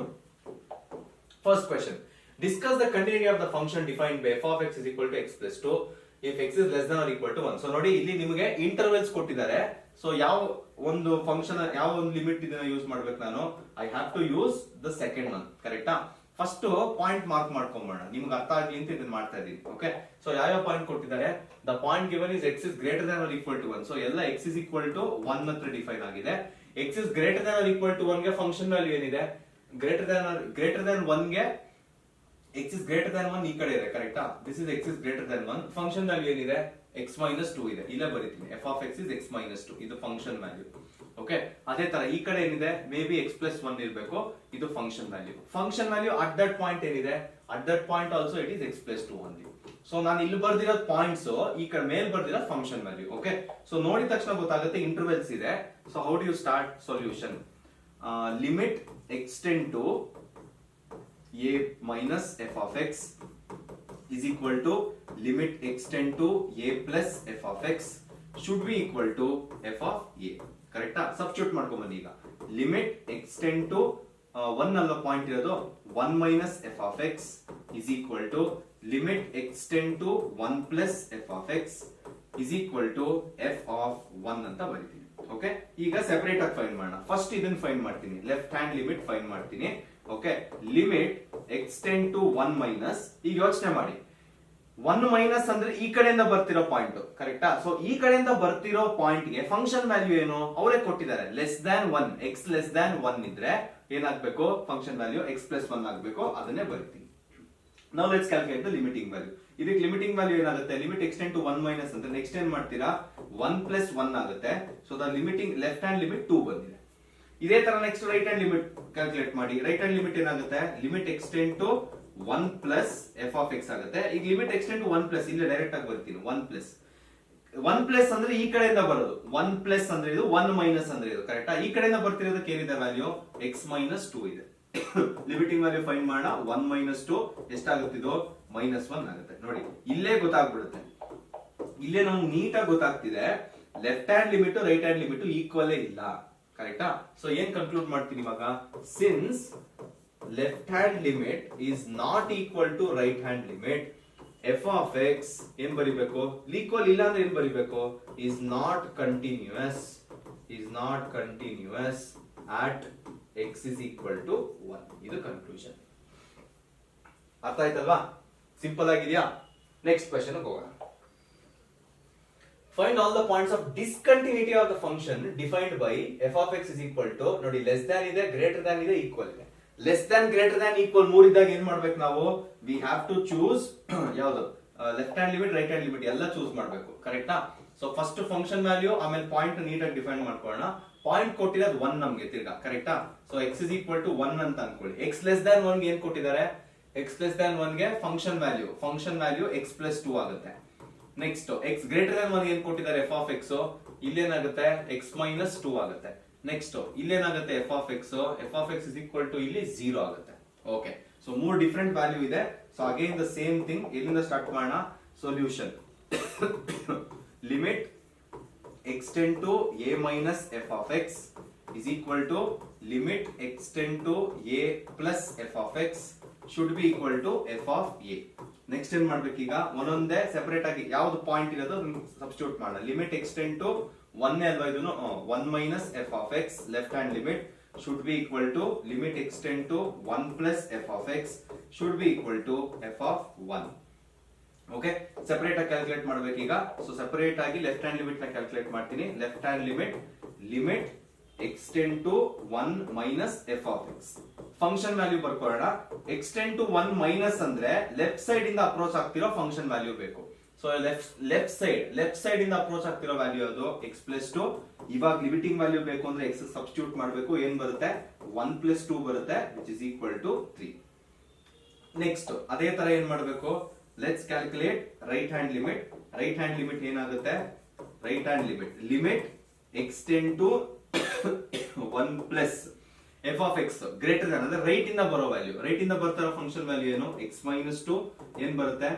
first question. Discuss the continuity of the function defined by f of x is equal to x plus 2 if x is less than or equal to 1. So ನೋಡಿ, ಇಲ್ಲಿ ನಿಮಗೆ intervals ಕೊಟ್ಟಿದ್ದಾರೆ. So ಯಾವ ಒಂದು function, ಯಾವ ಒಂದು limit ಇದನ್ನ use ಮಾಡ್ಬೇಕು ನಾನು? I have to use the second one. ಕರೆಕ್ಟಾ? ಫಸ್ಟ್ ಪಾಯಿಂಟ್ ಮಾರ್ಕ್ ಮಾಡ್ಕೊಂಬೋಣ, ನಿಮ್ಗೆ ಅರ್ಥ ಆಗ್ಲಿ ಅಂತ ಇದನ್ನ ಮಾಡ್ತಾ ಇದೀನಿ. ಓಕೆ, ಸೊ ಯಾವ ಪಾಯಿಂಟ್ ಕೊಟ್ಟಿದ್ದಾರೆ? The point given is x is greater than or equal to 1. ಸೊ ಎಲ್ಲ x is equal to 1 ಹತ್ರ ಡಿಫೈನ್ ಆಗಿದೆ. x is greater than or equal to 1 ಗೆ ಫಂಕ್ಷನ್ ವ್ಯಾಲ್ಯೂ ಏನಿದೆ? ಗ್ರೇಟರ್ than 1 ಗೆ x is greater than 1 ಈ ಕಡೆ ಇದೆ. ಕರೆಕ್ಟಾ? This is x is greater than 1. Function value ಏನಿದೆ? x minus 2 ಇದೆ. ಇಲ್ಲೇ ಬರೀತೀನಿ, f of x is x minus 2. ಇದು ಫಂಕ್ಷನ್ ವ್ಯಾಲ್ಯೂ. ಓಕೆ, ಅದೇ ತರ ಈ ಕಡೆ ಏನಿದೆ? ಮೇ ಬಿ x plus 1 ಇರಬೇಕು. ಇದು function value. Function value at that point ಏನಿದೆ? At that point also it is x plus 2 only. So ನಾನು ಇಲ್ಲಿ ಬರ್ದಿರೋ ಪಾಯಿಂಟ್ಸ್, ಈ ಕಡೆ ಮೇಲ್ ಬರ್ದಿರೋ ಫಂಕ್ಷನ್ ವ್ಯಾಲ್ಯೂ. ಓಕೆ, ಸೊ ನೋಡಿದ ತಕ್ಷಣ ಗೊತ್ತಾಗುತ್ತೆ ಇಂಟರ್ವೆಲ್ಸ್ ಇದೆ. So how do you start solution? Limit extend to a minus f of x is equal to limit extend to a plus f of x should be equal to f of a. ಕರೆಕ್ಟಾ? Substitute ಮಾಡ್ಕೊಂಡ್ ಬನ್ನಿ. ಈಗ limit extend to 1 ಅಲ್ಲ point ಇರೋದು, 1 minus f of x is equal to limit extend to 1 plus f of x is equal to f of 1 ಅಂತ ಬರೀತೀನಿ. Okay, ಈಗ separate ಆಗಿ ಫೈಂಡ್ ಮಾಡೋಣ. ಫಸ್ಟ್ ಇದನ್ನ ಫೈಂಡ್ ಮಾಡ್ತೀನಿ, ಲೆಫ್ಟ್ ಹ್ಯಾಂಡ್ ಲಿಮಿಟ್ ಫೈಂಡ್ ಮಾಡ್ತೀನಿ. Okay, limit extend to 1 minus. ಈಗ ಯೋಚನೆ ಮಾಡಿ, 1 ಮೈನಸ್ ಅಂದ್ರೆ ಈ ಕಡೆಯಿಂದ ಬರ್ತಿರೋ ಪಾಯಿಂಟ್. ಕರೆಕ್ಟಾ? ಸೊ ಈ ಕಡೆಯಿಂದ ಬರ್ತಿರೋ ಪಾಯಿಂಟ್ ಗೆ ಫಂಕ್ಷನ್ ವ್ಯಾಲ್ಯೂ ಏನು ಅವರೇ ಕೊಟ್ಟಿದ್ದಾರೆ, less than 1. X less than 1 ಇದ್ರೆ ಏನಾಗಬೇಕು? ಫಂಕ್ಷನ್ ವ್ಯಾಲ್ಯೂ ಎಕ್ಸ್ ಪ್ಲಸ್ 1 ಆಗಬೇಕು. ಅದನ್ನೇ ಬರ್ತೀನಿ. ನಾವು let's calculate the limiting value. ಇದಕ್ಕೆ ಲಿಮಿಟಿಂಗ್ ವ್ಯಾಲ್ಯೂ ಏನಾಗುತ್ತೆ? ಲಿಮಿಟ್ ಎಕ್ಸ್ಟೆಂಡ್ ಟು 1 ಮೈನಸ್ ಅಂದ್ರೆ ನೆಕ್ಸ್ಟ್ ಏನ್ ಮಾಡ್ತೀರಾ? 1 ಪ್ಲಸ್ 1 ಆಗುತ್ತೆ. So the limiting left hand limit 2 ಬಂದಿದೆ. ಇದೇ ತರ next right hand limit calculate ಮಾಡಿ. ರೈಟ್ ಹ್ಯಾಂಡ್ ಲಿಮಿಟ್ ಏನಾಗುತ್ತೆ? Limit extend to 1 plus f of x ಆಗುತ್ತೆ. ಈಗ ಲಿಮಿಟ್ ಎಕ್ಸ್ಟೆಂಡ್ ಟು 1 ಪ್ಲಸ್, ಇಲ್ಲಿ ಡೈರೆಕ್ಟ್ ಆಗಿ ಬರ್ತೀನಿ. 1 ಪ್ಲಸ್ ಅಂದ್ರೆ ಈ ಕಡೆಯಿಂದ ಬರೋದು. 1 ಪ್ಲಸ್ ಅಂದ್ರೆ ಇದು, 1 ಮೈನಸ್ ಅಂದ್ರೆ ಇದು. ಕರೆಕ್ಟಾ? ಈ ಕಡೆಯಿಂದ ಬರ್ತಿರೋದಕ್ಕೆ ಏನಿದೆ ವ್ಯಾಲ್ಯೂ? x ಮೈನಸ್ 2 ಇದೆ. ಲಿಮಿಟಿಂಗ್ ವ್ಯಾಲ್ಯೂ ಫೈಂಡ್ ಮಾಡೋಣ. 1 ಮೈನಸ್ 2 ಎಷ್ಟಾಗುತ್ತಿದ್ದು? -1 ಆಗುತ್ತೆ. ನೋಡಿ, ಇಲ್ಲೇ ಗೊತ್ತಾಗ್ಬಿಡುತ್ತೆ. ಇಲ್ಲೇ ನಮ್ಗೆ ನೀಟಾಗಿ ಗೊತ್ತಾಗ್ತಿದೆ, left hand limit right hand limit ಈಕ್ವಲೇ ಇಲ್ಲ. ಕರೆಕ್ಟಾ? ಸೊ ಏನ್ ಕನ್ಕ್ಲೂಡ್ ಮಾಡ್ತೀನಿ ಇವಾಗ? Since left hand limit is not equal to right hand limit, f of x ಏನ್ ಬರಿಬೇಕು? ಈಕ್ವಲ್ ಇಲ್ಲ ಅಂದ್ರೆ ಏನ್ ಬರಿಬೇಕು? Is not continuous at x is equal to 1. ಇದು ಕನ್ಕ್ಲೂಷನ್. ಅರ್ಥ ಆಯ್ತಲ್ವಾ? ಸಿಂಪಲ್ ಆಗಿದೆಯಾ? ನೆಕ್ಸ್ಟ್ ಕ್ವೆಶ್ಚನ್ ಹೋಗೋಣ. Find all the points of discontinuity of the function defined by f of x is equal to, ನೋಡಿ ಲೆಸ್ ದ್ಯಾನ್ ಇದೆ, greater than ಇದೆ, equal ಇದೆ. Less than, greater than, equal ಮೂರಿದ್ದಾಗ ಏನ್ ಮಾಡ್ಬೇಕು ನಾವು? ವಿ ಹ್ಯಾವ್ ಟು ಚೂಸ್ ಯಾವುದು? Left hand limit, right hand limit ಎಲ್ಲ ಚೂಸ್ ಮಾಡ್ಬೇಕು. ಕರೆಕ್ಟಾ? ಸೊ ಫಸ್ಟ್ ಫಂಕ್ಷನ್ ವ್ಯಾಲ್ಯೂ, ಆಮೇಲೆ ಪಾಯಿಂಟ್ ನೀಟಾಗಿ ಡಿಫೈನ್ ಮಾಡ್ಕೊಳ್ಳೋಣ. ಪಾಯಿಂಟ್ ಕೊಟ್ಟಿರೋದು 1 ನಮ್ಗೆ ತಿರ್ಗಾ. ಕರೆಕ್ಟಾ? So x is equal to 1 ಅಂತ ಅನ್ಕೊಳ್ಳಿ. x ಲೆಸ್ ದ್ಯಾನ್ 1 ಗೆ ಏನ್ ಕೊಟ್ಟಿದ್ದಾರೆ? x ಲೆಸ್ ದ್ಯಾನ್ 1 ಗೆ ಫಂಕ್ಷನ್ ವ್ಯಾಲ್ಯೂ x ಪ್ಲಸ್ 2 ಆಗುತ್ತೆ. ನೆಕ್ಸ್ಟ್ x ಗ್ರೇಟರ್ ದ್ಯಾನ್ 1 ಏನ್ ಕೊಟ್ಟಿದ್ದಾರೆ? f of x. ಇಲ್ಲೇನಾಗುತ್ತೆ? x ಮೈನಸ್ 2 ಆಗುತ್ತೆ. ನೆಕ್ಸ್ಟ್ ಇಲ್ಲೇನಾಗುತ್ತೆ? f of x is equal to ಇಲ್ಲಿ 0 ಆಗುತ್ತೆ. ಓಕೆ, ಸೊ 3 ಡಿಫರೆಂಟ್ ವ್ಯಾಲ್ಯೂ ಇದೆ. So again the same thing. ಎಲ್ಲಿಂದ ಸ್ಟಾರ್ಟ್ ಮಾಡೋಣ? Solution. Limit extend to a minus f of x is equal to limit extend to a plus f of x should be equal to f of a. Next ಏನ್ ಮಾಡ್ಬೇಕು? ಈಗ ಒಂದೊಂದೇ separate ಆಗಿ ಯಾವ್ದು point ಇರೋದು substitute ಮಾಡೋಣ. Limit extend to 1 ಅಲ್ವಾ ಇದನ್ನು? 1 minus f of x left hand limit should be equal to limit extend to 1 plus f of x should be equal to f of 1. Okay, separate ಆಗಿ calculate ಮಾಡ್ಬೇಕು ಈಗ. So separate ಆಗಿ left hand limit ನ calculate ಮಾಡ್ತೀನಿ. Left hand limit extend to 1 minus f of x. Function value ಬರ್ಕೊಳ್ಳೋಣ. X tend to 1 minus ಅಂದ್ರೆ left side ಇಂದ approach ಆಗ್ತಿರೋ ಫಂಕ್ಷನ್ ವ್ಯಾಲ್ಯೂ ಬೇಕು. ಸೊ ಲೆಫ್ಟ್ ಸೈಡ್ ಇಂದ ಅಪ್ರೋಚ್ ಆಗ್ತಿರೋ ವ್ಯಾಲ್ಯೂ ಅದು ಎಕ್ಸ್ ಪ್ಲಸ್ ಟು. ಇವಾಗ ಲಿಮಿಟಿಂಗ್ ವ್ಯಾಲ್ಯೂ ಬೇಕು ಅಂದ್ರೆ ಎಕ್ಸ್ ಸಬ್ಸ್ಟಿಟ್ಯೂಟ್ ಮಾಡಬೇಕು. ಏನ್ ಬರುತ್ತೆ 1 + 2 ಬರುತ್ತೆ which is equal to 3. Next ಅದೇ ತರ ಏನ್ ಮಾಡಬೇಕು, let's calculate right hand limit. Right hand limit ಏನಾಗುತ್ತೆ, right hand limit extend to 1 plus f of x greater than, ಅಂದ್ರೆ ರೈಟ್ ಇಂದ ಬರೋ ವ್ಯಾಲ್ಯೂ, ರೈಟ್ ಇಂದ ಬರ್ತಾರೋ ಫಂಕ್ಷನ್ ವ್ಯಾಲ್ಯೂ ಏನು ಎಕ್ಸ್ ಮೈನಸ್ 2 ಏನ್ ಬರುತ್ತೆ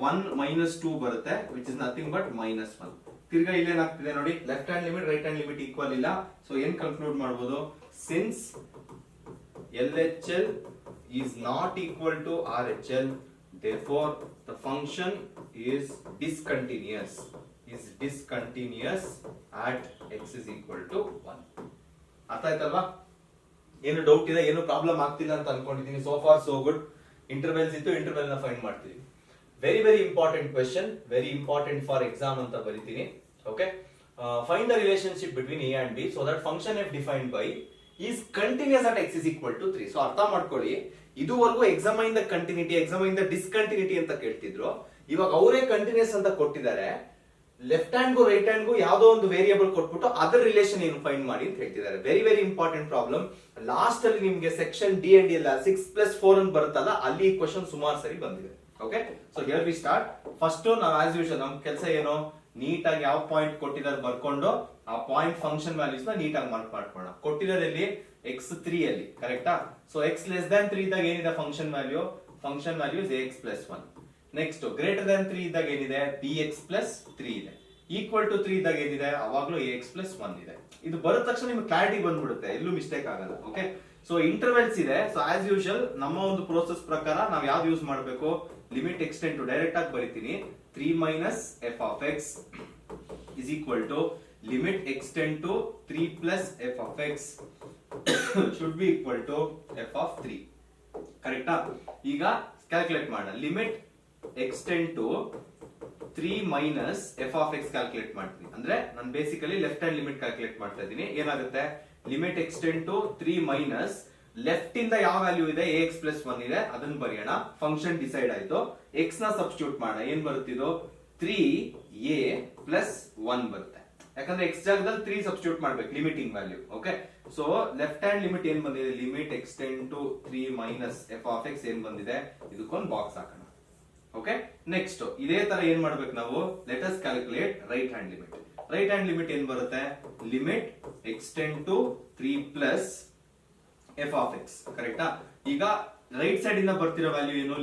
1 - 2 ಬರುತ್ತೆ ವಿಚ್ ಇಸ್ ನಥಿಂಗ್ ಬಟ್ -1. ತಿರ್ಗಾ ಇಲ್ಲೇನಾಗ್ತಿದೆ ನೋಡಿ, left hand limit right hand limit equal ಇಲ್ಲ. ಸೊ ಏನ್ ಕನ್ಕ್ಲೂಡ್ ಮಾಡಬಹುದು, since LHL is not equal to RHL, therefore the function is discontinuous at x is equal to 1. ಅರ್ಥ ಆಯ್ತಲ್ವಾ? ಏನು ಡೌಟ್ ಇದೆ, ಏನು ಪ್ರಾಬ್ಲಮ್ ಆಗ್ತಿಲ್ಲ ಅಂತ ಅನ್ಕೊಂಡಿದ್ದೀನಿ. So far so good. Intervals ಇತ್ತು, ಇಂಟರ್ವೆಲ್ ನ ಫೈಂಡ್ ಮಾಡ್ತೀವಿ. Very important question, very important for exam ಅಂತ ಬರೀತೀನಿ. Okay, find the relationship between a and b so that function f defined by is continuous at x is equal to 3. So ಅರ್ಥ ಮಾಡ್ಕೊಳ್ಳಿ, ಇದುವರೆಗೂ examine the continuity, examine the discontinuity ಅಂತ ಕೇಳ್ತಿದ್ರು. ಇವಾಗ ಅವರೇ continuous ಅಂತ ಕೊಟ್ಟಿದ್ದಾರೆ. ಲೆಫ್ಟ್ ಹ್ಯಾಂಡ್ಗೂ ರೈಟ್ ಹ್ಯಾಂಡ್ಗೂ ಯಾವ್ದೋ ಒಂದು ವೇರಿಯಬಲ್ ಕೊಟ್ಬಿಟ್ಟು ಅದರ ರಿಲೇಷನ್ ಏನು ಫೈಂಡ್ ಮಾಡಿ ಅಂತ ಹೇಳ್ತಿದ್ದಾರೆ. Very important problem. ಲಾಸ್ಟ್ ಅಲ್ಲಿ ನಿಮ್ಗೆ ಸೆಕ್ಷನ್ ಡಿ ಅಂಡ್ ಎಲ್ಲ 6+4 ಅಂತ ಬರುತ್ತಲ್ಲ, ಅಲ್ಲಿ ಈ ಕ್ವಶನ್ ಸುಮಾರು ಸರಿ ಬಂದಿದೆ. Okay, so here we start. First ನಾವು ಆಸ್ ಯೂಶುವಲ್ ನಮ್ ಕೆಲಸ ಏನು, ನೀಟಾಗಿ ಯಾವ ಪಾಯಿಂಟ್ ಕೊಟ್ಟಿದ್ದಾರೆ ಬರ್ಕೊಂಡು ಆ ಪಾಯಿಂಟ್ ಫಂಕ್ಷನ್ ವ್ಯಾಲ್ಯೂಸ್ ನ ನೀಟಾಗಿ ಮಾರ್ಕ್ ಮಾಡ್ಕೊಳ್ಳೋಣ. ಕೊಟ್ಟಿರೋದಲ್ಲಿ x3 ಅಲ್ಲಿ ಕರೆಕ್ಟಾ. ಸೊ x ಲೆಸ್ ದನ್ 3 ಇದ್ದಾಗ ಏನಿದೆ function value is ax + 1. Next greater than 3 ಇದ್ದಾಗ ಏನಿದೆ bx + 3 ಇದೆ. ಈಕ್ವಲ್ ಟು 3 ಇದ್ದಾಗ ಏನಿದೆ ಅವಾಗ್ಲೂ ax + 1 ಇದೆ. ಇದು ಬರೋ ತಕ್ಷಣ ನಿಮ್ಗೆ ಕ್ಲಾರಿಟಿ ಬಂದ್ಬಿಡುತ್ತೆ, ಎಲ್ಲೂ ಮಿಸ್ಟೇಕ್ ಆಗಲ್ಲ. ಓಕೆ, ಸೊ ಇಂಟರ್ವೆಲ್ಸ್ ಇದೆ. ಸೊ ಆಸ್ ಯೂಶುವಲ್ ನಮ್ಮ ಒಂದು ಪ್ರೋಸೆಸ್ ಪ್ರಕಾರ ನಾವು ಯಾವ್ದು ಯೂಸ್ ಮಾಡಬೇಕು, ಲಿಮಿಟ್ ಎಕ್ಸ್ಟೆಂಡ್ ಟು ಡೈರೆಕ್ಟ್ ಆಗಿ ಬರೀತೀನಿ. 3 - f of x is equal to limit extend to 3 + f of x should be equal to f of 3. ಕರೆಕ್ಟಾ? ಈಗ ಕ್ಯಾಲ್ಕುಲೇಟ್ ಮಾಡೋಣ. Limit extend to 3 - f of x calculate ಮಾಡ್ತೀನಿ. ಅಂದ್ರೆ ನಾನು basically left hand limit calculate ಮಾಡ್ತಾ ಇದ್ದೀನಿ. ಏನಾಗುತ್ತೆ, limit extend to 3 left ಇಂದ ಯಾವ ವ್ಯಾಲ್ಯೂ ಇದೆ ax + 1 ಇದೆ, ಅದನ್ನ ಬರೆಯೋಣ. ಫಂಕ್ಷನ್ ಡಿಸೈಡ್ ಆಯ್ತು. x ನ ಸಬ್ಸ್ಟಿಟ್ಯೂಟ್ ಮಾಡೋಣ. ಏನ್ ಬರುತ್ತಿದ್ದು 3a + 1 ಬರುತ್ತೆ. ಯಾಕಂದ್ರೆ x ಜಾಗದಲ್ಲಿ 3 ಸಬ್ಸ್ಟಿಟ್ಯೂಟ್ ಮಾಡ್ಬೇಕು limiting value. Okay, so left hand limit ಏನ್ ಬಂದಿದೆ, limit extend to 3 - f of x ಏನ್ ಬಂದಿದೆ, ಇದಕ್ಕೊಂದು ಬಾಕ್ಸ್ ಹಾಕೋಣ. ಓಕೆ, ನೆಕ್ಸ್ಟ್ ಇದೇ ತರ ಏನ್ ಮಾಡ್ಬೇಕು ನಾವು, let us calculate right hand limit. Right hand limit ಏನ್ ಬರುತ್ತೆ, limit extend to 3 + f of x. ಕರೆಕ್ಟಾ? ಈಗ ರೈಟ್ ಸೈಡ್ ಇಂದ ಬರ್ತಿರೋ ವ್ಯಾಲ್ಯೂ ಏನು,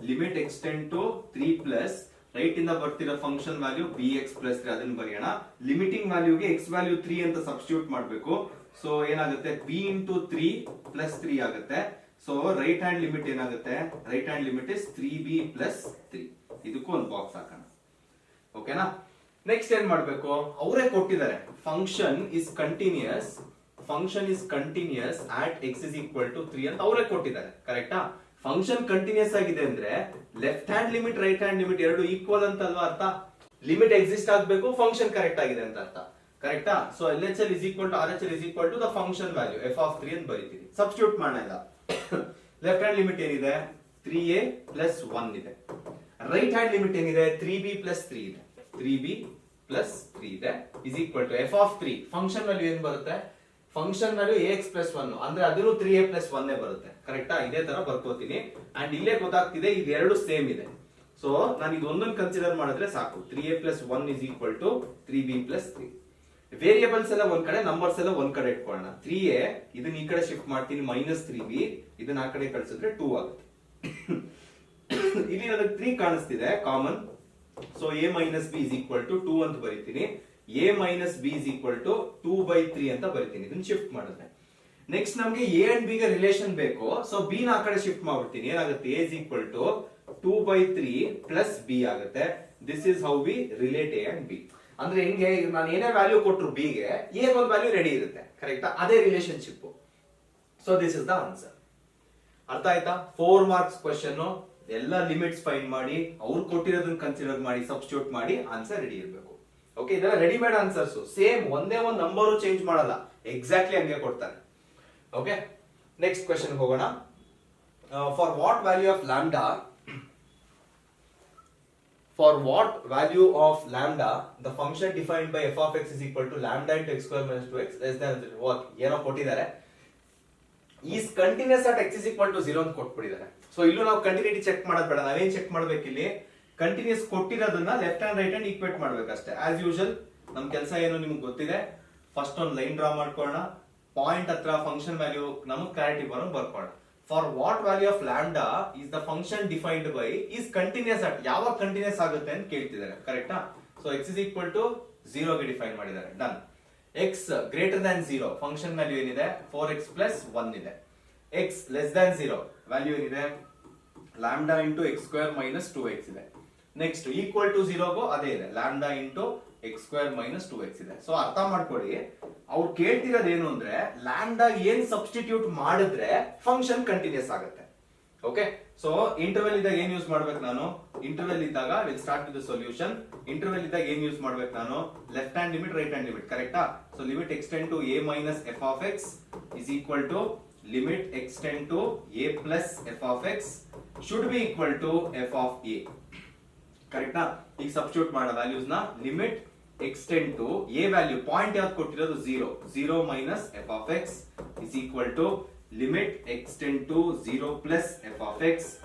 ಲಿಮಿಟ್ ಎಕ್ಸ್ಟೆಂಡ್ ಟು 3 ರೈಟ್ ಇಂದ ಬರ್ತಿರೋ ಫಂಕ್ಷನ್ ವ್ಯಾಲ್ಯೂ bx + 3 ಅದನ್ನ ಬರೆಯೋಣ. ಲಿಮಿಟಿಂಗ್ ವ್ಯಾಲ್ಯೂಗೆ x ವ್ಯಾಲ್ಯೂ 3 ಅಂತ ಸಬ್ಸ್ಟಿಟ್ಯೂಟ್ ಮಾಡಬೇಕು. ಸೊ ಏನಾಗುತ್ತೆ, b × 3 + 3 ಆಗುತ್ತೆ. ಸೊ ರೈಟ್ ಹ್ಯಾಂಡ್ ಲಿಮಿಟ್ ಏನಾಗುತ್ತೆ, right hand limit is 3b + 3. ಇದಕ್ಕೂ ಒಂದು ಬಾಕ್ಸ್ ಹಾಕೋಣ. ಓಕೆನಾ? ನೆಕ್ಸ್ಟ್ ಏನ್ ಮಾಡ್ಬೇಕು, ಅವರೇ ಕೊಟ್ಟಿದ್ದಾರೆ function is continuous at x is equal to 3 ಅಂತ ಅವರೇ ಕೊಟ್ಟಿದ್ದಾರೆ. ಕರೆಕ್ಟಾ? ಫಂಕ್ಷನ್ ಕಂಟಿನ್ಯೂಸ್ ಆಗಿದೆ ಅಂದ್ರೆ left hand limit right hand limit ಎರಡು ಈಕ್ವಲ್ ಅಂತ ಅಲ್ವಾ ಅರ್ಥ. ಲಿಮಿಟ್ ಎಕ್ಸಿಸ್ಟ್ ಆಗಬೇಕು, ಫಂಕ್ಷನ್ ಕರೆಕ್ಟ್ ಆಗಿದೆ ಅಂತ ಅರ್ಥ. ಕರೆಕ್ಟಾ? So LHL is equal to RHL is equal to the function value f of 3 ಅಂತ ಬರೀತೀವಿ. ಸಬ್ಸ್ಟಿಟ್ಯೂಟ್ ಮಾಡೋಣ. ಲೆಫ್ಟ್ ಹ್ಯಾಂಡ್ ಲಿಮಿಟ್ ಏನಿದೆ 3a + 1 ಇದೆ. ರೈಟ್ ಹ್ಯಾಂಡ್ ಲಿಮಿಟ್ ಏನಿದೆ 3b + 3 ಇದೆ. 3b + 3 ಇದೆ is equal to f of 3. Function value ಏನ್ ಬರುತ್ತೆ, function value ax + 1 ಅಂದ್ರೆ ಅದನ್ನು 3a + 1 ಬರುತ್ತೆ. ಕರೆಕ್ಟಾ? ಇದೇ ತರ ಬರ್ಕೋತೀನಿ. ಅಂಡ್ ಇಲ್ಲೇ ಗೊತ್ತಾಗ್ತಿದೆ ಇದೆರಡು ಸೇಮ್ ಇದೆ. ಸೊ ನಾನು ಇದೊಂದನ್ನು ಕನ್ಸಿಡರ್ ಮಾಡಿದ್ರೆ ಸಾಕು. 3a + 1 is equal to 3b + 3. Variables ಎಲ್ಲ ಒಂದ್ ಕಡೆ, ನಂಬರ್ಸ್ ಎಲ್ಲ ಒಂದ್ ಕಡೆ ಇಟ್ಕೊಳ್ಳೋಣ. 3a ಇದನ್ನ ಈ ಕಡೆ ಶಿಫ್ಟ್ ಮಾಡ್ತೀನಿ, -3b ಇದನ್ನ ಆ ಕಡೆ ಕಳಿಸಿದ್ರೆ 2 ಆಗುತ್ತೆ. ಇಲ್ಲಿ ನನಗೆ 3 ಕಾಣಿಸ್ತಿದೆ common. So a - b is equal to 2 ಅಂತ ಬರೀತೀನಿ. a - b is equal to 2/3 ಅಂತ ಬರೀತೀನಿ. ಇದನ್ನ ಶಿಫ್ಟ್ ಮಾಡಿದ್ರೆ ನೆಕ್ಸ್ಟ್ ನಮಗೆ a and b ಗೆ ರಿಲೇಷನ್ ಬೇಕು. ಸೊ b ನ ಆ ಕಡೆ ಶಿಫ್ಟ್ ಮಾಡ್ಬಿಡ್ತೀನಿ. ಏನಾಗುತ್ತೆ, a is equal to 2/3 + b ಆಗುತ್ತೆ. This is how we relate a and b. ಅಂದ್ರೆ ಹಿಂಗೆ ನಾನು ಏನೇ ವ್ಯಾಲ್ಯೂ ಕೊಟ್ಟರು b ಗೆ a ಒಂದು ವ್ಯಾಲ್ಯೂ ರೆಡಿ ಇರುತ್ತೆ. ಕರೆಕ್ಟಾ? ಅದೇ relationship. So this is the answer. ಅರ್ಥ ಆಯ್ತಾ? 4 ಮಾರ್ಕ್ಸ್ ಕ್ವೆಶ್ಚನ್. ಎಲ್ಲ ಲಿಮಿಟ್ಸ್ ಫೈಂಡ್ ಮಾಡಿ, ಅವ್ರು ಕೊಟ್ಟಿರೋದನ್ನ ಕನ್ಸಿಡರ್ ಮಾಡಿ, ಸಬ್ಸ್ಟಿಟ್ಯೂಟ್ ಮಾಡಿ ಆನ್ಸರ್ ರೆಡಿ ಇರಬೇಕು. ಓಕೆ, ಇದೆಲ್ಲ ರೆಡಿಮೇಡ್ ಆನ್ಸರ್ಸ್. ಸೇಮ್ ಒಂದೇ ಒಂದು ನಂಬರು ಚೇಂಜ್ ಮಾಡಲ್ಲ, ಎಕ್ಸಾಕ್ಟ್ಲಿ ಹಂಗೆ ಕೊಡ್ತಾರೆ. ಓಕೆ, ನೆಕ್ಸ್ಟ್ ಕ್ವೆಶ್ಚನ್ ಹೋಗೋಣ. For what value of lambda for what value of lambda the function defined by f of x is equal to lambda into x square minus 2x less than what ಏನೋ ಕೊಟ್ಟಿದ್ದಾರೆ is continuous at x is equal to 0 ಅಂತ ಕೊಟ್ಬಿಟ್ಟಿದ್ದಾರೆ. So ಇಲ್ಲೂ ನಾವು continuity check ಮಾಡೋದು ಬೇಡ, ನಾವೇನ್ check ಮಾಡ್ಬೇಕು ಇಲ್ಲಿ ಕಂಟಿನ್ಯೂಸ್ ಕೊಟ್ಟಿರೋದನ್ನ left hand right hand equate ಮಾಡ್ಬೇಕಷ್ಟೇ. ಆಸ್ ಯೂಶುವಲ್ ನಮ್ ಕೆಲಸ ಏನು ನಿಮ್ಗೆ ಗೊತ್ತಿದೆ. ಫಸ್ಟ್ ಒಂದು ಲೈನ್ ಡ್ರಾ ಮಾಡ್ಕೊಳ್ಳೋಣ, ಪಾಯಿಂಟ್ ಹತ್ರ ಫಂಕ್ಷನ್ ವ್ಯಾಲ್ಯೂ ನಮಗೆ ಕ್ಲಾರಿಟಿ ಬರೋದು ಬರ್ಕೊಳ್ಳೋಣ. For what value of lambda is the function defined by is continuous at, ಯಾವಾಗ ಕಂಟಿನ್ಯೂಸ್ ಆಗುತ್ತೆ ಅಂತ ಕೇಳ್ತಿದ್ದಾರೆ, ಕರೆಕ್ಟಾ? So x is equal to 0 ಗೆ ಡಿಫೈನ್ ಮಾಡಿದ್ದಾರೆ, done. X greater than 0 function value ಏನಿದೆ 4x ಪ್ಲಸ್ 1 ಇದೆ. ಎಕ್ಸ್ ಲೆಸ್ ದ್ಯಾನ್ 0 ವ್ಯಾಲ್ಯೂ ಏನಿದೆ lambda into x square minus 2x ಇದೆ. ನೆಕ್ಸ್ಟ್ ಈಕ್ವಲ್ ಟು 0 ಗೋ ಅದೇ ಇದೆ, lambda into x square minus 2x ಇದೆ. So ಅರ್ಥ ಮಾಡ್ಕೊಳ್ಳಿ, ಅವ್ರು ಕೇಳ್ತಿರೋದು ಏನು ಅಂದ್ರೆ ಲ್ಯಾಂಡಾ ಏನ್ ಸಬ್ಸ್ಟಿಟ್ಯೂಟ್ ಮಾಡಿದ್ರೆ ಫಂಕ್ಷನ್ ಕಂಟಿನ್ಯೂಸ್ ಆಗುತ್ತೆ. ಓಕೆ, ಸೊ ಇಂಟರ್ವೆಲ್ ಇದ್ದಾಗ ಏನ್ ಯೂಸ್ ಮಾಡ್ಬೇಕು ನಾನು, ಇಂಟರ್ವೆಲ್ ಇದ್ದಾಗ will start with the solution. Interval ಇದ್ದಾಗ ಏನ್ ಯೂಸ್ ಮಾಡ್ಬೇಕು ನಾನು, left hand limit right hand limit, ಕರೆಕ್ಟಾ? So limit extend to a minus f of x is equal to limit extend to a plus f of x should be equal to f of a, ಕರೆಕ್ಟಾ? ಈಗ substitute ಮಾಡೋ values ನ limit extend to a value point ಯಾವ್ದು ಕೊಟ್ಟಿರೋದು 0 minus f of x is equal to limit extend to 0 plus f of x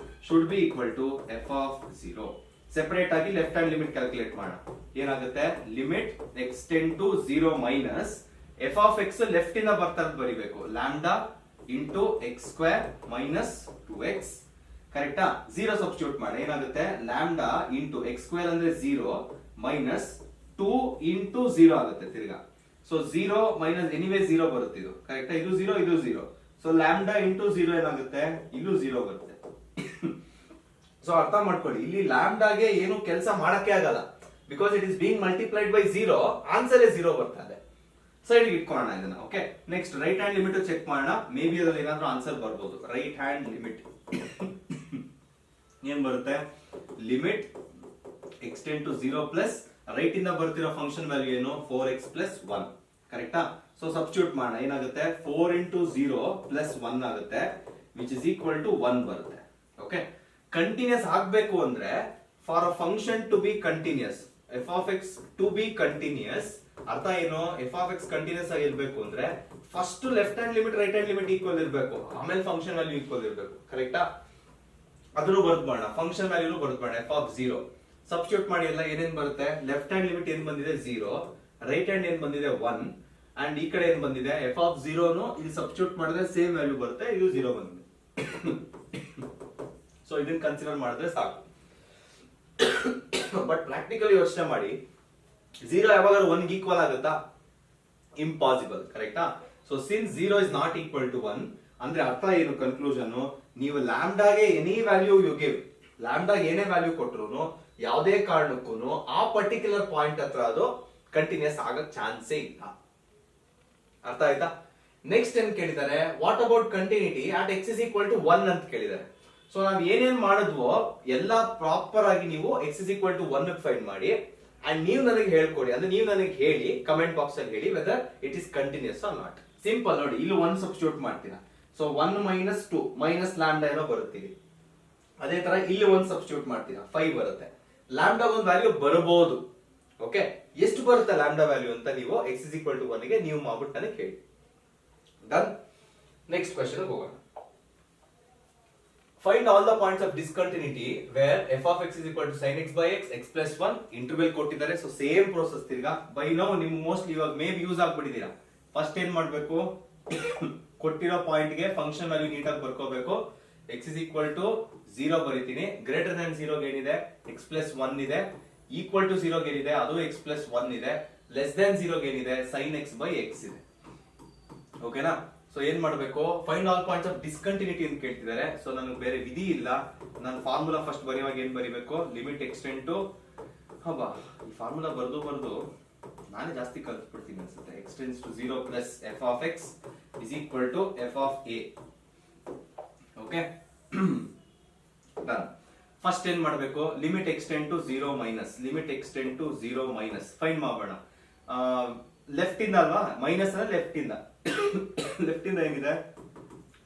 should be equal to f of 0. Separate ಆಗಿ left hand limit calculate ಮಾಡೋಣ. ಏನಾಗುತ್ತೆ, limit extend to 0 minus f of x left ಇಂದ ಬರ್ತಾ ಬರಿಬೇಕು, lambda into x square minus 2x, ಕರೆಕ್ಟಾ? 0 substitute ಮಾಡಿ ಏನಾಗುತ್ತೆ, lambda into x square ಅಂದ್ರೆ 0 ಮೈನಸ್ 2 ಇಂಟು 0 ಆಗುತ್ತೆ ತಿರ್ಗಾ. ಸೊ 0 ಮೈನಸ್ ಎನಿವೇ 0 ಬರುತ್ತೆ, ಇದು ಕರೆಕ್ಟಾ? ಇದು 0 ಇದು 0. ಸೊ ಲ್ಯಾಂಡಾ ಇಂಟು 0 ಏನಾಗುತ್ತೆ, ಇಲ್ಲೂ 0 ಬರುತ್ತೆ. ಸೊ ಅರ್ಥ ಮಾಡ್ಕೊಳ್ಳಿ, ಇಲ್ಲಿ ಲ್ಯಾಂಡಾಗೆ ಏನು ಕೆಲಸ ಮಾಡಕ್ಕೆ ಆಗಲ್ಲ, because it is being multiplied by 0, answer 0 ಬರ್ತಾ ಇದೆ. ಸೈಡ್ ಇಟ್ಕೊಳ್ಳೋಣ ಇದನ್ನ. Okay, next right hand limit check ಮಾಡೋಣ, ಮೇ ಬಿ ಅದ್ರಲ್ಲಿ ಏನಾದ್ರೂ ಆನ್ಸರ್ ಬರ್ಬೋದು. ರೈಟ್ ಹ್ಯಾಂಡ್ ಲಿಮಿಟ್ ಏನ್ ಬರುತ್ತೆ, limit extend to 0 plus right ಇಂದ ಬರ್ತಿರೋ ಫಂಕ್ಷನ್ ವ್ಯಾಲ್ಯೂ ಏನು 4x ಪ್ಲಸ್ 1, ಕರೆಕ್ಟಾ? ಸೊ ಸಬ್ಸ್ಟಿಟ್ಯೂಟ್ ಮಾಡೋಣ, ಏನಾಗುತ್ತೆ 4 ಇಂಟು 0 ಪ್ಲಸ್ 1 ಆಗುತ್ತೆ, ವಿಚ್ ಇಸ್ ಈಕ್ವಲ್ ಟು 1 ಬರುತ್ತೆ. ಓಕೆ, ಕಂಟಿನ್ಯೂಸ್ ಆಗ್ಬೇಕು ಅಂದ್ರೆ for a function to be continuous, f of x to be continuous, ಅರ್ಥ ಏನು, ಎಫ್ ಆಫ್ ಎಕ್ಸ್ ಕಂಟಿನ್ಯೂಸ್ ಆಗಿರ್ಬೇಕು ಅಂದ್ರೆ first left hand limit right hand limit equal ಇರಬೇಕು, ಆಮೇಲೆ ಫಂಕ್ಷನ್ ವ್ಯಾಲ್ಯೂ ಈಕ್ವಲ್ ಇರಬೇಕು, ಕರೆಕ್ಟಾ? ಅದನ್ನು ಬರ್ದ್ ಮಾಡೋಣ, ಫಂಕ್ಷನ್ ವ್ಯಾಲ್ಯೂ ಬರ್ದ್ ಮಾಡೋಣ, ಎಫ್ ಆಫ್ 0 ಸಬ್ಸ್ಟಿಟ್ಯೂಟ್ ಮಾಡಿ ಎಲ್ಲ ಏನೇನ್ ಬರುತ್ತೆ, ಲೆಫ್ಟ್ ಹ್ಯಾಂಡ್ ಲಿಮಿಟ್ ಏನ್ ಬಂದಿದೆ 0, ರೈಟ್ ಹ್ಯಾಂಡ್ ಏನ್ ಬಂದಿದೆ 1, ಅಂಡ್ ಈ ಕಡೆ ಏನ್ ಬಂದಿದೆ ಎಫ್ ಆಫ್ 0 ಇಲ್ಲಿ ಸಬ್ಸ್ಟಿಟ್ಯೂಟ್ ಮಾಡಿದ್ರೆ ಸೇಮ್ ವ್ಯಾಲ್ಯೂ ಬರುತ್ತೆ, ಇದು 0 ಬಂದಿದೆ. ಸೊ ಇದನ್ನ ಕನ್ಸಿಡರ್ ಮಾಡಿದ್ರೆ ಸಾಕು. ಬಟ್ ಪ್ರಾಕ್ಟಿಕಲಿ ಯೋಚನೆ ಮಾಡಿ, 0 ಯಾವಾಗಾದ್ರೂ 1 ಗೆ ಈಕ್ವಲ್ ಆಗುತ್ತಾ? ಇಂಪಾಸಿಬಲ್, ಕರೆಕ್ಟಾ? So since 0 is not equal to 1 ಅಂದ್ರೆ ಅರ್ಥ ಏನು, ಕನ್ಕ್ಲೂಷನ್, ನೀವು ಲ್ಯಾಂಡಾಗೆ any value you give, lambda ಏನೇ ವ್ಯಾಲ್ಯೂ ಕೊಟ್ರು ಯಾವುದೇ ಕಾರಣಕ್ಕೂ ಆ ಪರ್ಟಿಕ್ಯುಲರ್ ಪಾಯಿಂಟ್ ಹತ್ರ ಅದು ಕಂಟಿನ್ಯೂಸ್ ಆಗಕ್ ಚಾನ್ಸೇ ಇಲ್ಲ. ಅರ್ಥ ಆಯ್ತಾ? ನೆಕ್ಸ್ಟ್ ಏನ್ ಕೇಳಿದ್ದಾರೆ, what about continuity at x is equal to 1 ಅಂತ ಕೇಳಿದ್ದಾರೆ. ಸೊ ನಾವ್ ಏನೇನ್ ಮಾಡಿದ್ವೋ ಎಲ್ಲ ಪ್ರಾಪರ್ ಆಗಿ ನೀವು x is equal to 1 find ಮಾಡಿ, ಅಂಡ್ ನೀವು ನನಗೆ ಹೇಳ್ಕೊಡಿ, ಅಂದ್ರೆ ನೀವು ನನಗೆ ಹೇಳಿ ಕಮೆಂಟ್ ಬಾಕ್ಸ್ ಅಲ್ಲಿ ಹೇಳಿ whether it is continuous or not. Simple ನೋಡಿ, ಇಲ್ಲಿ 1 ಸಬ್ಸ್ಟಿಟ್ಯೂಟ್ ಮಾಡ್ತೀರಾ, ಸೊ 1 ಮೈನಸ್ 2 ಮೈನಸ್ ಲ್ಯಾಂಡಾ ಏನೋ ಬರುತ್ತೀವಿ. ಅದೇ ತರ ಇಲ್ಲಿ 1 ಸಬ್ಸ್ಟಿಟ್ಯೂಟ್ ಮಾಡ್ತೀರಾ, 5 ಬರುತ್ತೆ. ಲ್ಯಾಂಡಾ ಒಂದು ವ್ಯಾಲ್ಯೂ ಬರಬಹುದು. ಓಕೆ, ಎಷ್ಟು ಬರುತ್ತೆ ಲ್ಯಾಂಡಾ ವ್ಯಾಲ್ಯೂ ಅಂತ ನೀವು ಎಕ್ಸ್ ಇಸ್ ಈಕ್ವಲ್ ಟು 1 ಗೆ ನೀವು ಮಾಡ್ಬಿಟ್ಟು ನನಗೆ ಹೇಳಿ. ಡನ್. ನೆಕ್ಸ್ಟ್ ಕ್ವೆಶ್ಚನ್ ಹೋಗೋಣ. Find all the points of discontinuity where f of x is equal to sin x by x x plus 1 interval ಕೊಟ್ಟಿದ್ದಾರೆ. ಸೊ ಸೇಮ್ ಪ್ರೋಸೆಸ್ ತಿರ್ಗಾ ಬೈ ನೋ ನಿಮ್ mostly ಇವಾಗ ಮೇ ಬಿ ಯೂಸ್ ಆಗ್ಬಿಟ್ಟಿದ್ದೀರಾ. First ಏನ್ ಮಾಡ್ಬೇಕು, ಕೊಟ್ಟಿರೋ point ಗೆ function value ನೀಟಾಗಿ ಬರ್ಕೋಬೇಕು. x is equal to 0 ಬರೀತೀನಿ, ಗ್ರೇಟರ್ ದನ್ 0 ಏನಿದೆ x plus 1 ಇದೆ, ಈಕ್ವಲ್ ಟು 0 ಏನಿದೆ ಅದು x plus 1 ಇದೆ, ಲೆಸ್ ದನ್ 0 ಏನಿದೆ sin x by x ಇದೆ. ಓಕೆನಾ? ಸೊ ಏನ್ ಮಾಡ್ಬೇಕು, find all points of discontinuity ಅಂತ ಕೇಳ್ತಿದ್ದಾರೆ. ಸೊ ನನಗೆ ಬೇರೆ ವಿಧಿ ಇಲ್ಲ, ನಾನು ಫಾರ್ಮುಲಾ ಫಸ್ಟ್ ಬರೆಯುವಾಗ ಏನ್ ಬರೀಬೇಕು, ಲಿಮಿಟ್ ಎಕ್ಸ್ಟೆಂಡ್ ಟು, ಹಬ್ಬಾ ಈ ಫಾರ್ಮುಲಾ ಬರ್ದು ನಾನೇ ಜಾಸ್ತಿ ಕಲ್ತ್ಬಿಡ್ತೀನಿ ಅನ್ಸುತ್ತೆ, x tends to 0 plus f of x is equal to f of a. Okay, done. First ಏನ್ ಮಾಡಬೇಕು, limit extend to 0 minus, limit extend to 0 minus find ಮಾಡೋಣ. ಲೆಫ್ಟ್ ಇಂದ ಅಲ್ವಾ, ಮೈನಸ್ ಅಂದ್ರೆ ಲೆಫ್ಟ್ ಇಂದ, ಲೆಫ್ಟ್ ಇಂದ ಏನಿದೆ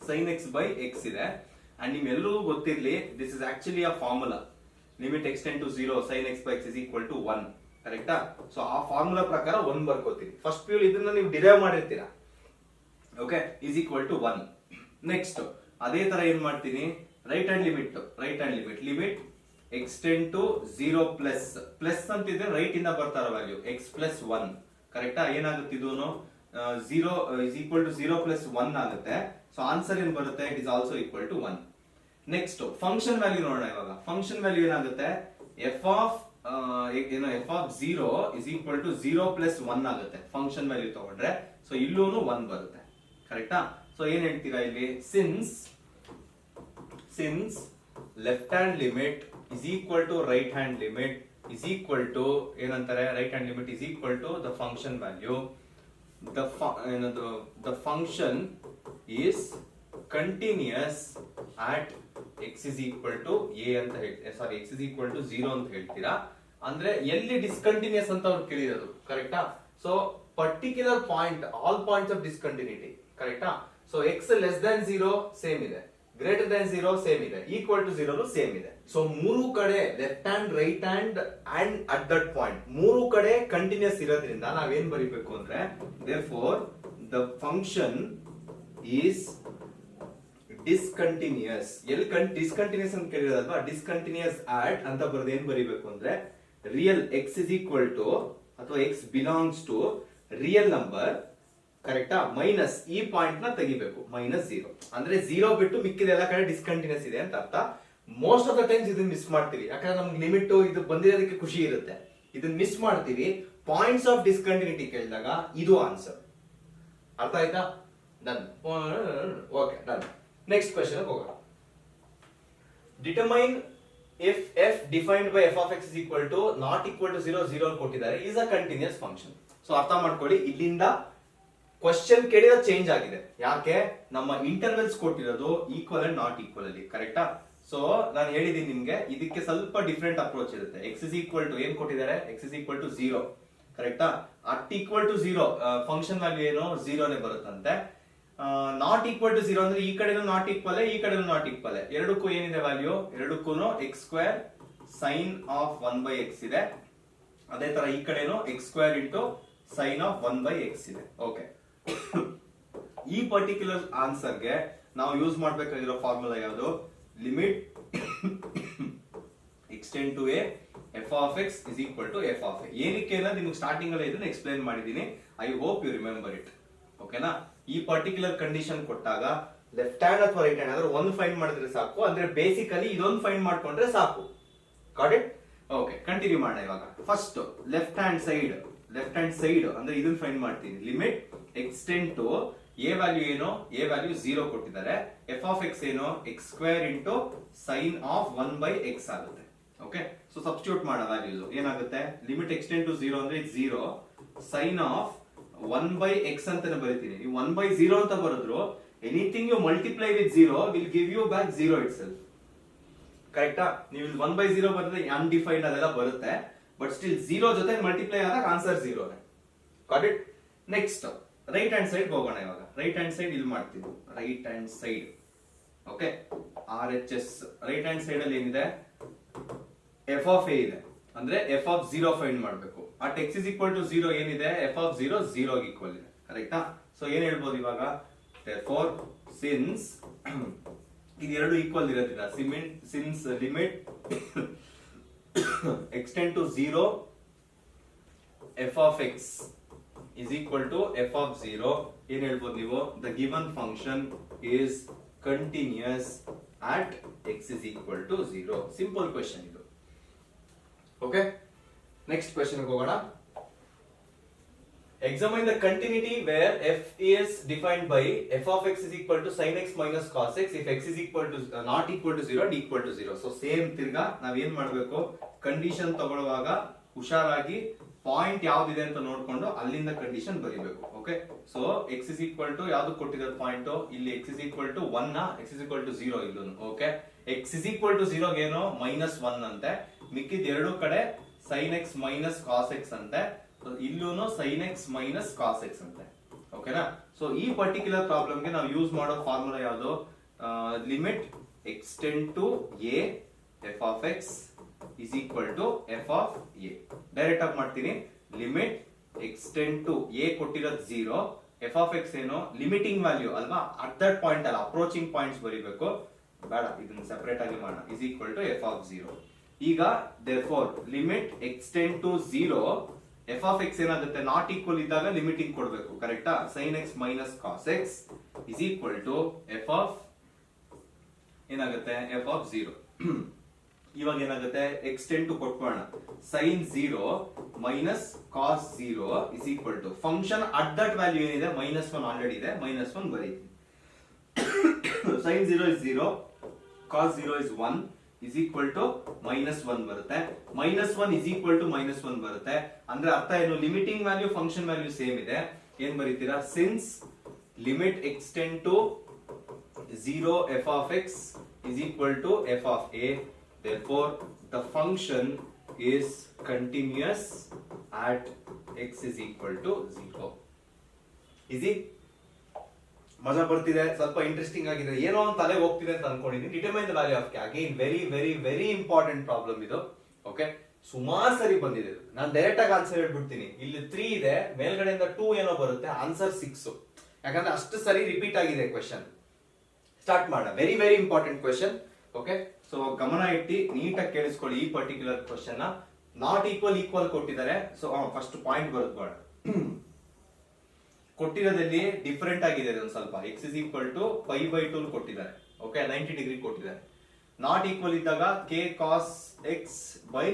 sin x by x ಇದೆ. ಅಂಡ್ ನಿಮ್ಗೆಲ್ಲರಿಗೂ ಗೊತ್ತಿರ್ಲಿ, this is actually a formula. Limit extend to 0 sin x by x is equal to 1 ಕರೆಕ್ಟಾ. ಸೊ ಆ ಫಾರ್ಮುಲಾ ಪ್ರಕಾರ 1 ಬರ್ಕೋತೀವಿ. ಫಸ್ಟ್ ಪಿ ಇದನ್ನ ನೀವು ಡಿರೈವ್ ಮಾಡಿರ್ತೀರಾ. Okay, is equal to 1. Next ಅದೇ ತರ ಏನ್ ಮಾಡ್ತೀನಿ, right hand limit extend to 0 plus ಅಂತಿದ್ರೆ ರೈಟ್ ಇಂದ ಬರ್ತಾರ ವ್ಯಾಲ್ಯೂ x ಪ್ಲಸ್ 1 ಕರೆಕ್ಟಾ. ಏನಾಗುತ್ತೆ ಇದು 0 ಇಸ್ ಈಕ್ವಲ್ ಟು 0 ಪ್ಲಸ್ 1 ಆಗುತ್ತೆ. ಸೊ ಆನ್ಸರ್ ಏನ್ ಬರುತ್ತೆ, it is also equal to 1. Next function value ನೋಡೋಣ. ಇವಾಗ ಫಂಕ್ಷನ್ ವ್ಯಾಲ್ಯೂ ಏನಾಗುತ್ತೆ, f of 0 is equal to 0 plus 1 ಆಗುತ್ತೆ ಫಂಕ್ಷನ್ ವ್ಯಾಲ್ಯೂ ತಗೊಂಡ್ರೆ. ಸೊ ಇಲ್ಲೂನು 1 ಬರುತ್ತೆ ಕರೆಕ್ಟಾ. ಸೊ ಏನ್ ಹೇಳ್ತೀರಾ ಇಲ್ಲಿ, since left hand limit is equal to right hand limit is equal to ಏನಂತಾರೆ, right hand limit is equal to the function value, the function is continuous at x is equal to a ಅಂತ ಹೇಳ್ತೀರಾ, ಸಾರಿ x is equal to 0 ಅಂತ ಹೇಳ್ತೀರಾ. ಅಂದ್ರೆ ಎಲ್ಲಿ discontinuous ಅಂತ ಅವ್ರು ಕೇಳಿರೋದು ಕರೆಕ್ಟಾ. So particular point, all points of discontinuity ಕರೆಕ್ಟಾ. So x less than 0 same ಇದೆ, ಗ್ರೇಟರ್ ದನ್ 0 ಸೇಮ್ ಇದೆ, ಈಕ್ವಲ್ ಟು 0 ಸೇಮ್ ಇದೆ. ಸೊ ಮೂರು ಕಡೆ left hand, right hand and at that point ಮೂರು ಕಡೆ ಕಂಟಿನ್ಯೂಸ್ ಇರೋದ್ರಿಂದ ನಾವೇನ್ ಬರೀಬೇಕು ಅಂದ್ರೆ, therefore the function is discontinuous. ಎಲ್ಲಿ ಡಿಸ್ಕಂಟಿನ್ಯೂಸ್ ಅಂತ ಕೇಳಿರೋದಲ್ವಾ, ಡಿಸ್ಕಂಟಿನ್ಯೂಸ್ ಆಟ್ ಅಂತ ಬರೋದು ಏನ್ ಬರೀಬೇಕು ಅಂದ್ರೆ, real x is equal to ಅಥವಾ x belongs to real number ಕರೆಕ್ಟಾ, ಮೈನಸ್ ಈ ಪಾಯಿಂಟ್ ನ ತೆಗಿಬೇಕು, -0 ಅಂದ್ರೆ 0 ಬಿಟ್ಟು ಮಿಕ್ಕಿದ ಎಲ್ಲ ಕಡೆ ಡಿಸ್ಕಂಟಿನ್ಯೂಸ್ ಇದೆ ಅಂತ ಅರ್ಥ. ಮೋಸ್ಟ್ ಆಫ್ ದ ಟೈಮ್ಸ್ ಇದನ್ನ ಮಿಸ್ ಮಾಡ್ತೀವಿ, ಯಾಕಂದ್ರೆ ನಮ್ಗೆ ಲಿಮಿಟ್ ಇದು ಬಂದಿರೋದಕ್ಕೆ ಖುಷಿ ಇರುತ್ತೆ, ಇದನ್ನ ಮಿಸ್ ಮಾಡ್ತೀವಿ. ಪಾಯಿಂಟ್ಸ್ ಆಫ್ ಡಿಸ್ಕಂಟಿನ್ಯೂಟಿ ಕೇಳಿದಾಗ ಇದು ಆನ್ಸರ್. ಅರ್ಥ ಆಯ್ತಾ? Done. Okay, done. Next question ಹೋಗೋಣ. Determine if f defined by f of x is equal to not equal to 0 0 ಕೊಟ್ಟಿದ್ದಾರೆ is a continuous function. So ಅರ್ಥ ಮಾಡ್ಕೊಳ್ಳಿ, ಇಲ್ಲಿಂದ ಕ್ವೆಶ್ಚನ್ ಕೇಳಿದ ಚೇಂಜ್ ಆಗಿದೆ. ಯಾಕೆ, ನಮ್ಮ ಇಂಟರ್ವಲ್ಸ್ ಕೊಟ್ಟಿರೋದು ಈಕ್ವಲ್ ಅಂಡ್ ನಾಟ್ ಈಕ್ವಲ್ ಅಲ್ಲಿ ಕರೆಕ್ಟಾ. ಸೊ ನಾನು ಹೇಳಿದೀನಿ ನಿಮ್ಗೆ, ಇದಕ್ಕೆ ಸ್ವಲ್ಪ ಡಿಫ್ರೆಂಟ್ ಅಪ್ರೋಚ್ ಇರುತ್ತೆ. x is equal to ಏನ್ ಕೊಟ್ಟಿದ್ದಾರೆ, x is equal to 0 ಕರೆಕ್ಟಾ. At equal to 0 function value ಏನು 0 ನೇ ಬರುತ್ತಂತೆ. ನಾಟ್ ಈಕ್ವಲ್ ಟು 0 ಅಂದ್ರೆ ಈ ಕಡೆನೂ ನಾಟ್ ಈಕ್ವಲ್, ಈ ಕಡೆನೂ ನಾಟ್ ಈಕ್ವಲ್, ಎರಡಕ್ಕೂ ಏನಿದೆ ವ್ಯಾಲ್ಯೂ, ಎರಡಕ್ಕೂ x square sine of 1/x ಇದೆ. ಅದೇ ತರ ಈ ಕಡೆನೂ x square into sine of 1/x ಇದೆ. ಓಕೆ, ಈ ಪರ್ಟಿಕ್ಯುಲರ್ ಆನ್ಸರ್ಗೆ ನಾವು ಯೂಸ್ ಮಾಡ್ಬೇಕಾಗಿರೋ ಫಾರ್ಮುಲಾ ಯಾವುದು, limit extend to a f of x is equal to f of a. ಏನಕ್ಕೆ ನಿಮ್ಗೆ ಸ್ಟಾರ್ಟಿಂಗ್ ಅಲ್ಲಿ ಇದನ್ನ ಎಕ್ಸ್ಪ್ಲೈನ್ ಮಾಡಿದೀನಿ. I hope you remember it. ಓಕೆನಾ. ಈ ಪರ್ಟಿಕ್ಯುಲರ್ ಕಂಡೀಷನ್ ಕೊಟ್ಟಾಗ ಲೆಫ್ಟ್ ಹ್ಯಾಂಡ್ ಅಥವಾ ರೈಟ್ ಹ್ಯಾಂಡ್ ಆದ್ರೆ ಒಂದು ಫೈಂಡ್ ಮಾಡಿದ್ರೆ ಸಾಕು, ಅಂದ್ರೆ ಬೇಸಿಕಲಿ ಇದೊಂದು ಫೈಂಡ್ ಮಾಡ್ಕೊಂಡ್ರೆ ಸಾಕು. Got it? ಓಕೆ, ಕಂಟಿನ್ಯೂ ಮಾಡೋಣ. ಇವಾಗ ಫಸ್ಟ್ ಲೆಫ್ಟ್ ಹ್ಯಾಂಡ್ ಸೈಡ್ ಅಂದ್ರೆ ಇದನ್ನ ಫೈಂಡ್ ಮಾಡ್ತೀನಿ. Limit extend to a value ಏನು, a ವ್ಯಾಲ್ಯೂ 0 ಕೊಟ್ಟಿದ್ದಾರೆ. f of x ಏನು, x square into sine of 1/x ಆಗುತ್ತೆ. ಓಕೆ, ಸೊ ಸಬ್ಸ್ಟಿಟ್ಯೂಟ್ ಮಾಡೋ ವ್ಯಾಲ್ಯೂಸ್ ಏನಾಗುತ್ತೆ, ಲಿಮಿಟ್ ಎಕ್ಸ್ಟೆಂಡ್ ಟು 0 ಅಂದ್ರೆ 0 ಸೈನ್ ಆಫ್ 1/x ಅಂತಾನೆ ಬರೀತೀನಿ. ನೀವು 1/0 ಅಂತ ಬರೆದ್ರು, anything you multiply with 0 will give you back 0 itself ಕರೆಕ್ಟಾ. ನೀವು 1/0 ಬರೆದ್ರೆ ಅನ್ಡಿಫೈನ್ಡ್ ಅದೆಲ್ಲ ಬರುತ್ತೆ, ಬಟ್ ಸ್ಟಿಲ್ 0 ಜೊತೆ ಮಲ್ಟಿಪ್ಲೈ ಆದಾಗ answer 0. Got it? Next right hand side ಹೋಗೋಣ. ಇವಾಗ ರೈಟ್ ಹ್ಯಾಂಡ್ ಸೈಡ್ ಇಲ್ಲಿ ಮಾಡ್ತೀವಿ. Right hand side okay, RHS right hand side ಅಲ್ಲಿ ಏನಿದೆ, f of a ಇದೆ, ಅಂದ್ರೆ f of 0 ಫೈಂಡ್ ಮಾಡಬೇಕು. At x is equal to 0 ಏನಿದೆ, f of 0 0 ಗೆ ಈಕ್ವಲ್ ಇದೆ ಕರೆಕ್ಟಾ. ಸೊ ಏನ್ ಹೇಳ್ಬೋದು ಇವಾಗ, therefore since ಇದೆರಡು ಈಕ್ವಲ್ ಇರೋದಿಲ್ಲ, since limit extend to 0 f of x is equal to f of 0, ಏನ್ ಹೇಳ್ಬೋದು ನೀವು, the given function is continuous at x is equal to 0. Simple question ಇದು. ಓಕೆ, ನೆಕ್ಸ್ಟ್ ಕ್ವೆಶ್ಚನ್ ಹೋಗೋಣ. Examine the continuity where f is defined by f of x is equal to sin x minus cos x if x is equal to not equal to 0 and equal to 0. So same ತಿರ್ಗಾ ನಾವ್ ಏನ್ ಮಾಡ್ಬೇಕು, condition ತಗೊಳ್ಳುವಾಗ ಹುಷಾರಾಗಿ point ಯಾವ್ದಿದೆ ಅಂತ ನೋಡ್ಕೊಂಡು ಅಲ್ಲಿಂದ condition ಬರೀಬೇಕು. Okay, so x is equal to ಯಾವ್ದು ಕೊಟ್ಟಿರೋ ಪಾಯಿಂಟ್, ಇಲ್ಲಿ x is equal to 1 ನ x is equal to 0 ಇಲ್ಲೂ. Okay, x is equal to 0 ಗೇನೋ -1 ಅಂತೆ, ಮಿಕ್ಕಿದ ಎರಡು ಕಡೆ sin x minus cos x ಅಂತೆ, ಇಲ್ಲೂನು sin x minus cos x ಅಂತೆ. ಓಕೆನಾ. ಸೊ ಈ ಪರ್ಟಿಕ್ಯುಲರ್ ಪ್ರಾಬ್ಲಮ್ ಗೆ ನಾವು ಯೂಸ್ ಮಾಡೋ ಫಾರ್ಮುಲಾ ಯಾವುದು, limit extend to a f of x is equal to f of a. Direct ಆಗಿ ಮಾಡ್ತೀನಿ. ಲಿಮಿಟ್ ಎಕ್ಸ್ಟೆಂಡ್ ಟು a ಕೊಟ್ಟಿರೋದು 0, f of x ಏನು ಲಿಮಿಟಿಂಗ್ ವ್ಯಾಲ್ಯೂ ಅಲ್ವಾ, ಅಟ್ ದಟ್ ಪಾಯಿಂಟ್ ಅಲ್ಲ, ಅಪ್ರೋಚಿಂಗ್ ಪಾಯಿಂಟ್ಸ್ ಬರೀಬೇಕು, ಬೇಡ ಇದನ್ನ ಸೆಪರೇಟ್ ಆಗಿ ಮಾಡೋಣ, is equal to f of 0. ಈಗ therefore limit extend to 0, f of x ಏನಾಗುತ್ತೆ, ನಾಟ್ ಈಕ್ವಲ್ ಇದ್ದಾಗ ಲಿಮಿಟಿಂಗ್ ಕೊಡ್ಬೇಕು, ಕರೆಕ್ಟಾ, sin x minus cos x is equal to f of ಏನಾಗುತ್ತೆ f of 0. ಇವಾಗ ಏನಾಗುತ್ತೆ, ಎಕ್ಸ್ಟೆಂಡ್ ಟು ಕೊಟ್ಕೊಳ್ಳೋಣ, sin 0 minus cos 0 is equal to function at that value ಏನಿದೆ -1 already ಇದೆ, -1 ಬರೀತೀನಿ. sin 0 is 0, cos 0 is 1 is equal to -1 ಬರುತ್ತೆ, -1 is equal to -1 ಬರುತ್ತೆ. ಅಂದ್ರೆ ಅರ್ಥ ಏನು, limiting value function value same ಇದೆ, ಏನ್ ಬರೀತೀರಾ, since limit extend to 0 f of x is equal to f of a, therefore the function is continuous at x is equal to 0. Easy? ಮಜಾ ಬರ್ತಿದೆ, ಸ್ವಲ್ಪ ಇಂಟ್ರೆಸ್ಟಿಂಗ್ ಆಗಿದೆ, ಏನೋ ಒಂದು ತಲೆಗೆ ಹೋಗ್ತಿದೆ ಅಂತ ಅನ್ಕೊಂಡಿದ್ದೀನಿ. Determine the value of K, again very very very important problem ಇದು. ಓಕೆ, ಸುಮಾರು ಸರಿ ಬಂದಿದೆ ಇದು. ನಾನು ಡೈರೆಕ್ಟ್ ಆಗಿ ಆನ್ಸರ್ ಹೇಳ್ಬಿಡ್ತೀನಿ. ಇಲ್ಲಿ 3 ಇದೆ, ಮೇಲ್ಗಡೆಯಿಂದ 2 ಏನೋ ಬರುತ್ತೆ, ಆನ್ಸರ್ 6, ಯಾಕಂದ್ರೆ ಅಷ್ಟು ಸರಿ ರಿಪೀಟ್ ಆಗಿದೆ ಕ್ವೆಶ್ಚನ್. ಸ್ಟಾರ್ಟ್ ಮಾಡೋಣ. Very very important question. Okay, so ಗಮನ ಇಟ್ಟು ನೀಟಾಗಿ ಕೇಳಿಸ್ಕೊಳ್ಳಿ ಈ ಪರ್ಟಿಕ್ಯುಲರ್ ಕ್ವೆಶ್ಚನ್ ನ. ನಾಟ್ ಈಕ್ವಲ್ ಈಕ್ವಲ್ ಕೊಟ್ಟಿದ್ದಾರೆ, ಸೊ ಫಸ್ಟ್ ಪಾಯಿಂಟ್ ಬರೆದುಕೊಳ್ಳೋಣ. ಕೊಟ್ಟಿರೋದಲ್ಲಿ ಡಿಫರೆಂಟ್ ಆಗಿದೆ ಒಂದು ಸ್ವಲ್ಪ, x is equal to π/2 ಕೊಟ್ಟಿದ್ದಾರೆ. ಓಕೆ, 90 ಡಿಗ್ರಿ ಕೊಟ್ಟಿದ್ದಾರೆ. ನಾಟ್ ಈಕ್ವಲ್ ಇದ್ದಾಗ k cos x by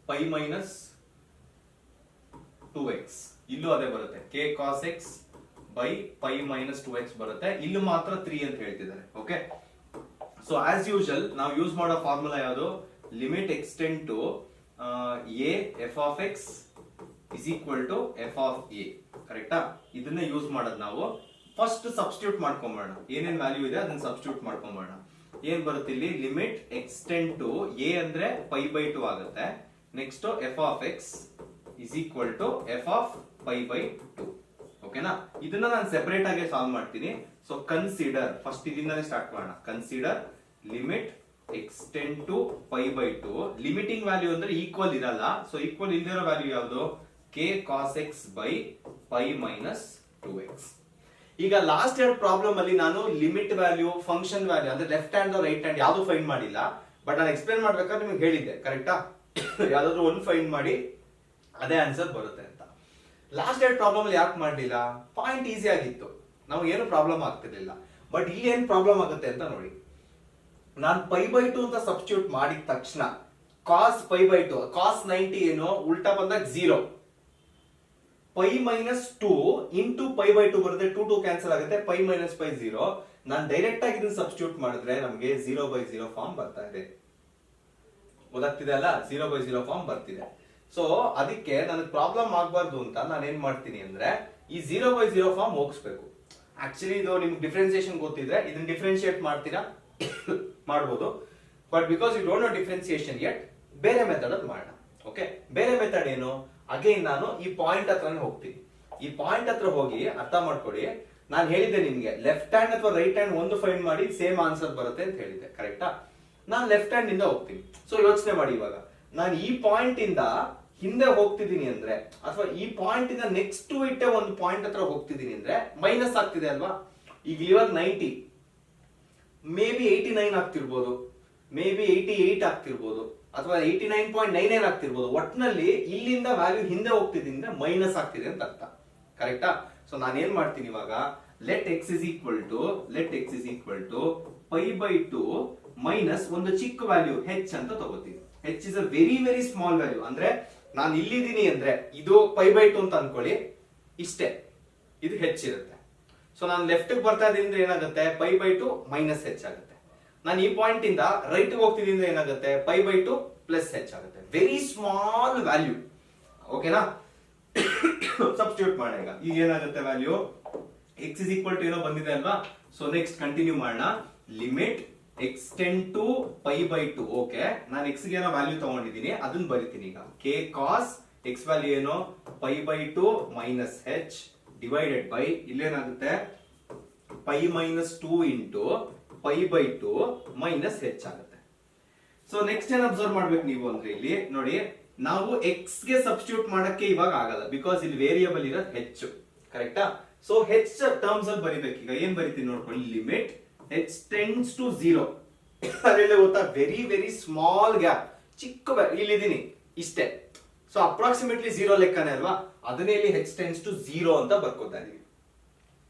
π minus 2x, ಇಲ್ಲೂ ಅದೇ ಬರುತ್ತೆ, k cos x by π minus 2x ಬರುತ್ತೆ. ಇಲ್ಲೂ ಮಾತ್ರ 3 ಅಂತ ಹೇಳ್ತಿದ್ದಾರೆ. ಓಕೆ, ಸೊ ಆಸ್ ಯೂಶುವಲ್ ನಾವು ಯೂಸ್ ಮಾಡೋ ಫಾರ್ಮುಲಾ ಯಾವುದು, limit extend to a f of x is equal to f of a, ಕರೆಕ್ಟಾ, ಇದನ್ನ ಯೂಸ್ ಮಾಡೋದು ನಾವು. ಫಸ್ಟ್ ಸಬ್ಸ್ಟಿಟ್ಯೂಟ್ ಮಾಡ್ಕೊಂಬೋಣ, ಏನೇನ್ ವ್ಯಾಲ್ಯೂ ಇದೆ ಅದನ್ನ ಸಬ್ಸ್ಟಿಟ್ಯೂಟ್ ಮಾಡ್ಕೊಂಬೋಣ. ಏನ್ ಬರುತ್ತೆ ಇಲ್ಲಿ, ಲಿಮಿಟ್ ಎಕ್ಸ್ಟೆಂಡ್ ಟು a ಅಂದ್ರೆ π/2 ಆಗುತ್ತೆ. Next f of x is equal to f of π/2. ಓಕೆನಾ, ಇದನ್ನ ನಾನು ಸೆಪರೇಟ್ ಆಗಿ ಸಾಲ್ವ್ ಮಾಡ್ತೀನಿ. ಸೊ ಕನ್ಸಿಡರ್, ಫಸ್ಟ್ ಇದರಿಂದಾನೇ ಸ್ಟಾರ್ಟ್ ಮಾಡೋಣ. Consider limit extend to π/2, limiting value ಅಂದ್ರೆ ಈಕ್ವಲ್ ಇರಲ್ಲ, ಸೊ ಈಕ್ವಲ್ ಇಲ್ದಿರೋ ವ್ಯಾಲ್ಯೂ ಯಾವುದು, k cos x by π minus 2x. ಈಗ ಲಾಸ್ಟ್ ಎರಡು ಪ್ರಾಬ್ಲಮ್ ಅಲ್ಲಿ ನಾನು ಲಿಮಿಟ್ ವ್ಯಾಲ್ಯೂ, ಫಂಕ್ಷನ್ ವ್ಯಾಲ್ಯೂ ಅಂದ್ರೆ ಲೆಫ್ಟ್ ಹ್ಯಾಂಡ್ ರೈಟ್ ಹ್ಯಾಂಡ್ ಯಾವ್ದು ಫೈಂಡ್ ಮಾಡಿಲ್ಲ, ಬಟ್ ನಾನು ಎಕ್ಸ್ಪ್ಲೇನ್ ಮಾಡ್ಬೇಕಾದ್ರೆ ನಿಮ್ಗೆ ಹೇಳಿದ್ದೆ, ಕರೆಕ್ಟಾ, ಯಾವ್ದಾದ್ರು ಒಂದು ಫೈಂಡ್ ಮಾಡಿ ಅದೇ ಆನ್ಸರ್ ಬರುತ್ತೆ ಅಂತ. ಲಾಸ್ಟ್ ಎರಡು ಪ್ರಾಬ್ಲಮ್ ಅಲ್ಲಿ ಯಾಕೆ ಮಾಡಲಿಲ್ಲ, ಪಾಯಿಂಟ್ ಈಸಿ ಆಗಿತ್ತು, ನಾವು ಏನು ಪ್ರಾಬ್ಲಮ್ ಆಗ್ತಿರ್ಲಿಲ್ಲ. ಬಟ್ ಇಲ್ಲಿ ಏನ್ ಪ್ರಾಬ್ಲಮ್ ಆಗುತ್ತೆ ಅಂತ ನೋಡಿ. ನಾನು π/2 ಅಂತ ಸಬ್ಸ್ಟಿಟ್ಯೂಟ್ ಮಾಡಿದ ತಕ್ಷಣ cos π/2, cos 90 ಏನು ಉಲ್ಟಾ ಬಂದಾಗ 0, π minus 2 into π/2 ಬರುತ್ತೆ, 2 ಕ್ಯಾನ್ಸಲ್ ಆಗುತ್ತೆ, π minus π 0. ನಾನು ಡೈರೆಕ್ಟ್ ಆಗಿ ಇದನ್ನ ಸಬ್ಸ್ಟಿಟ್ಯೂಟ್ ಮಾಡಿದ್ರೆ ನಮಗೆ 0/0 ಫಾರ್ಮ್ ಬರ್ತಾ ಇದೆ. ಗೊತ್ತಾಗ್ತಿದೆ ಅಲ್ಲ, 0/0 ಫಾರ್ಮ್ ಬರ್ತಿದೆ. ಸೊ ಅದಕ್ಕೆ ನನಗೆ ಪ್ರಾಬ್ಲಮ್ ಆಗಬಾರ್ದು ಅಂತ ನಾನು ಏನ್ ಮಾಡ್ತೀನಿ ಅಂದ್ರೆ ಈ 0/0 ಫಾರ್ಮ್ ಹೋಗಿಸ್ಬೇಕು. ಆಕ್ಚುಲಿ ಇದು ನಿಮ್ಗೆ ಡಿಫ್ರೆನ್ಸಿಯೇಷನ್ ಗೊತ್ತಿದ್ರೆ ಇದನ್ನ ಡಿಫ್ರೆನ್ಶಿಯೇಟ್ ಮಾಡ್ತೀರಾ, ಮಾಡ್ಬೋದು. But because you don't know differentiation yet, ಬೇರೆ ಮೆಥಡ್ ಅಲ್ಲಿ ಮಾಡೋಣ. ಓಕೆ, ಬೇರೆ ಮೆಥಡ್ ಏನು, ಅಗೇನ್ ನಾನು ಈ ಪಾಯಿಂಟ್ ಹತ್ರನೇ ಹೋಗ್ತೀನಿ. ಈ ಪಾಯಿಂಟ್ ಹತ್ರ ಹೋಗಿ ಅರ್ಥ ಮಾಡ್ಕೊಳ್ಳಿ, ನಾನು ಹೇಳಿದ್ದೆ ನಿಮ್ಗೆ ಲೆಫ್ಟ್ ಹ್ಯಾಂಡ್ ಅಥವಾ ರೈಟ್ ಹ್ಯಾಂಡ್ ಒಂದು ಫೈಂಡ್ ಮಾಡಿ ಸೇಮ್ ಆನ್ಸರ್ ಬರುತ್ತೆ ಅಂತ ಹೇಳಿದ್ದೆ, ಕರೆಕ್ಟಾ. ನಾನು ಲೆಫ್ಟ್ ಹ್ಯಾಂಡ್ ಇಂದ ಹೋಗ್ತೀನಿ. ಸೊ ಯೋಚನೆ ಮಾಡಿ, ಇವಾಗ ನಾನು ಈ ಪಾಯಿಂಟ್ ಇಂದ ಹಿಂದೆ ಹೋಗ್ತಿದ್ದೀನಿ ಅಂದ್ರೆ, ಅಥವಾ ಈ ಪಾಯಿಂಟ್ ಇಂದ ನೆಕ್ಸ್ಟ್ ಇಟ್ಟೆ ಒಂದು ಪಾಯಿಂಟ್ ಹತ್ರ ಹೋಗ್ತಿದ್ದೀನಿ ಅಂದ್ರೆ ಮೈನಸ್ ಆಗ್ತಿದೆ ಅಲ್ವಾ. ಈಗ ಇವಾಗ 90 ಮೇ ಬಿ 89 ಆಗ್ತಿರ್ಬೋದು, ಮೇ ಬಿ 88 ಆಗ್ತಿರ್ಬೋದು, ಅಥವಾ 89.99 ಆಗ್ತಿರ್ಬೋದು. ಒಟ್ಟಿನಲ್ಲಿ ಇಲ್ಲಿಂದ ವ್ಯಾಲ್ಯೂ ಹಿಂದೆ ಹೋಗ್ತಿದ್ದೀನಿ ಮೈನಸ್ ಆಗ್ತಿದೆ ಅಂತ ಅರ್ಥ, ಕರೆಕ್ಟಾ. ಸೊ ನಾನು ಏನ್ ಮಾಡ್ತೀನಿ ಇವಾಗ, ಲೆಟ್ x is equal to π/2 minus ಒಂದು ಚಿಕ್ಕ ವ್ಯಾಲ್ಯೂ h ಅಂತ ತಗೋತೀನಿ. h is a very very small value, ಅಂದ್ರೆ ನಾನು ಇಲ್ಲಿದ್ದೀನಿ ಅಂದ್ರೆ ಇದು π/2 ಅಂತ ಅನ್ಕೊಳ್ಳಿ, ಇಷ್ಟೇ, ಇದು h ಇರುತ್ತೆ. ಸೊ ನಾನು ಲೆಫ್ಟ್ ಬರ್ತಾ ಇದ್ದೀನಿ ಏನಾಗುತ್ತೆ, π/2 ಮೈನಸ್ h ಆಗುತ್ತೆ. ನಾನು ಈ ಪಾಯಿಂಟ್ ಇಂದ ರೈಟ್ ಹೋಗ್ತಿದ್ದೀನಿ ಏನಾಗುತ್ತೆ, π/2 ಪ್ಲಸ್ h ಆಗುತ್ತೆ. Very small value. ಓಕೆನಾ, ಸಬ್ಸ್ಟಿಟ್ಯೂಟ್ ಮಾಡೋಣ. ಈಗ ಏನಾಗುತ್ತೆ value, x is equal to ಏನೋ ಬಂದಿದೆ ಅಲ್ವಾ. ಸೊ ನೆಕ್ಸ್ಟ್ ಕಂಟಿನ್ಯೂ ಮಾಡೋಣ. Limit extend to π/2. ಓಕೆ, ನಾನು x ಗೆ ಏನೋ ವ್ಯಾಲ್ಯೂ ತಗೊಂಡಿದ್ದೀನಿ, ಅದನ್ನ ಬರಿತೀನಿ ಈಗ. k cos x ವ್ಯಾಲ್ಯೂ ಏನೋ π/2 ಮೈನಸ್ h ಡಿವೈಡೆಡ್ ಬೈ ಇಲ್ಲೇನಾಗುತ್ತೆ π minus 2 into π/2 ಮೈನಸ್ h ಆಗುತ್ತೆ. ಸೊ ನೆಕ್ಸ್ಟ್ ಏನ್ ಅಬ್ಸರ್ವ್ ಮಾಡ್ಬೇಕು ನೀವು ಅಂದ್ರೆ ಇಲ್ಲಿ ನೋಡಿ, ನಾವು ಎಕ್ಸ್ ಗೆ ಸಬ್ಸ್ಟಿಟ್ಯೂಟ್ ಮಾಡಕ್ಕೆ ಇವಾಗ ಆಗಲ್ಲ, ಬಿಕಾಸ್ ಇಲ್ಲಿ ವೇರಿಯಬಲ್ ಇರೋದು ಹೆಚ್ಚು, ಕರೆಕ್ಟಾ? ಸೊ ಹೆಚ್ ಟರ್ಮ್ಸ್ ಅಲ್ಲಿ ಬರಿಬೇಕು. ಈಗ ಏನ್ ಬರಿತೀನಿ ನೋಡ್ಕೊಳ್ಳಿ, ಲಿಮಿಟ್ ಹೆಚ್ ಟೆಂಡ್ಸ್ ಟು 0. ಅದೆಲ್ಲ ಗೊತ್ತಾ, ವೆರಿ ವೆರಿ ಸ್ಮಾಲ್ ಗ್ಯಾಪ್, ಚಿಕ್ಕ ಇಲ್ಲಿದ್ದೀನಿ ಇಷ್ಟೇ. ಸೊ ಅಪ್ರಾಕ್ಸಿಮೇಟ್ಲಿ 0 ಲೆಕ್ಕನೇ ಅಲ್ವಾ, ಅದನ್ನೇ ಇಲ್ಲಿ ಹೆಚ್ ಟೆಂಡ್ಸ್ ಟು 0 ಅಂತ ಬರ್ಕೋತಾ ಇದೀವಿ.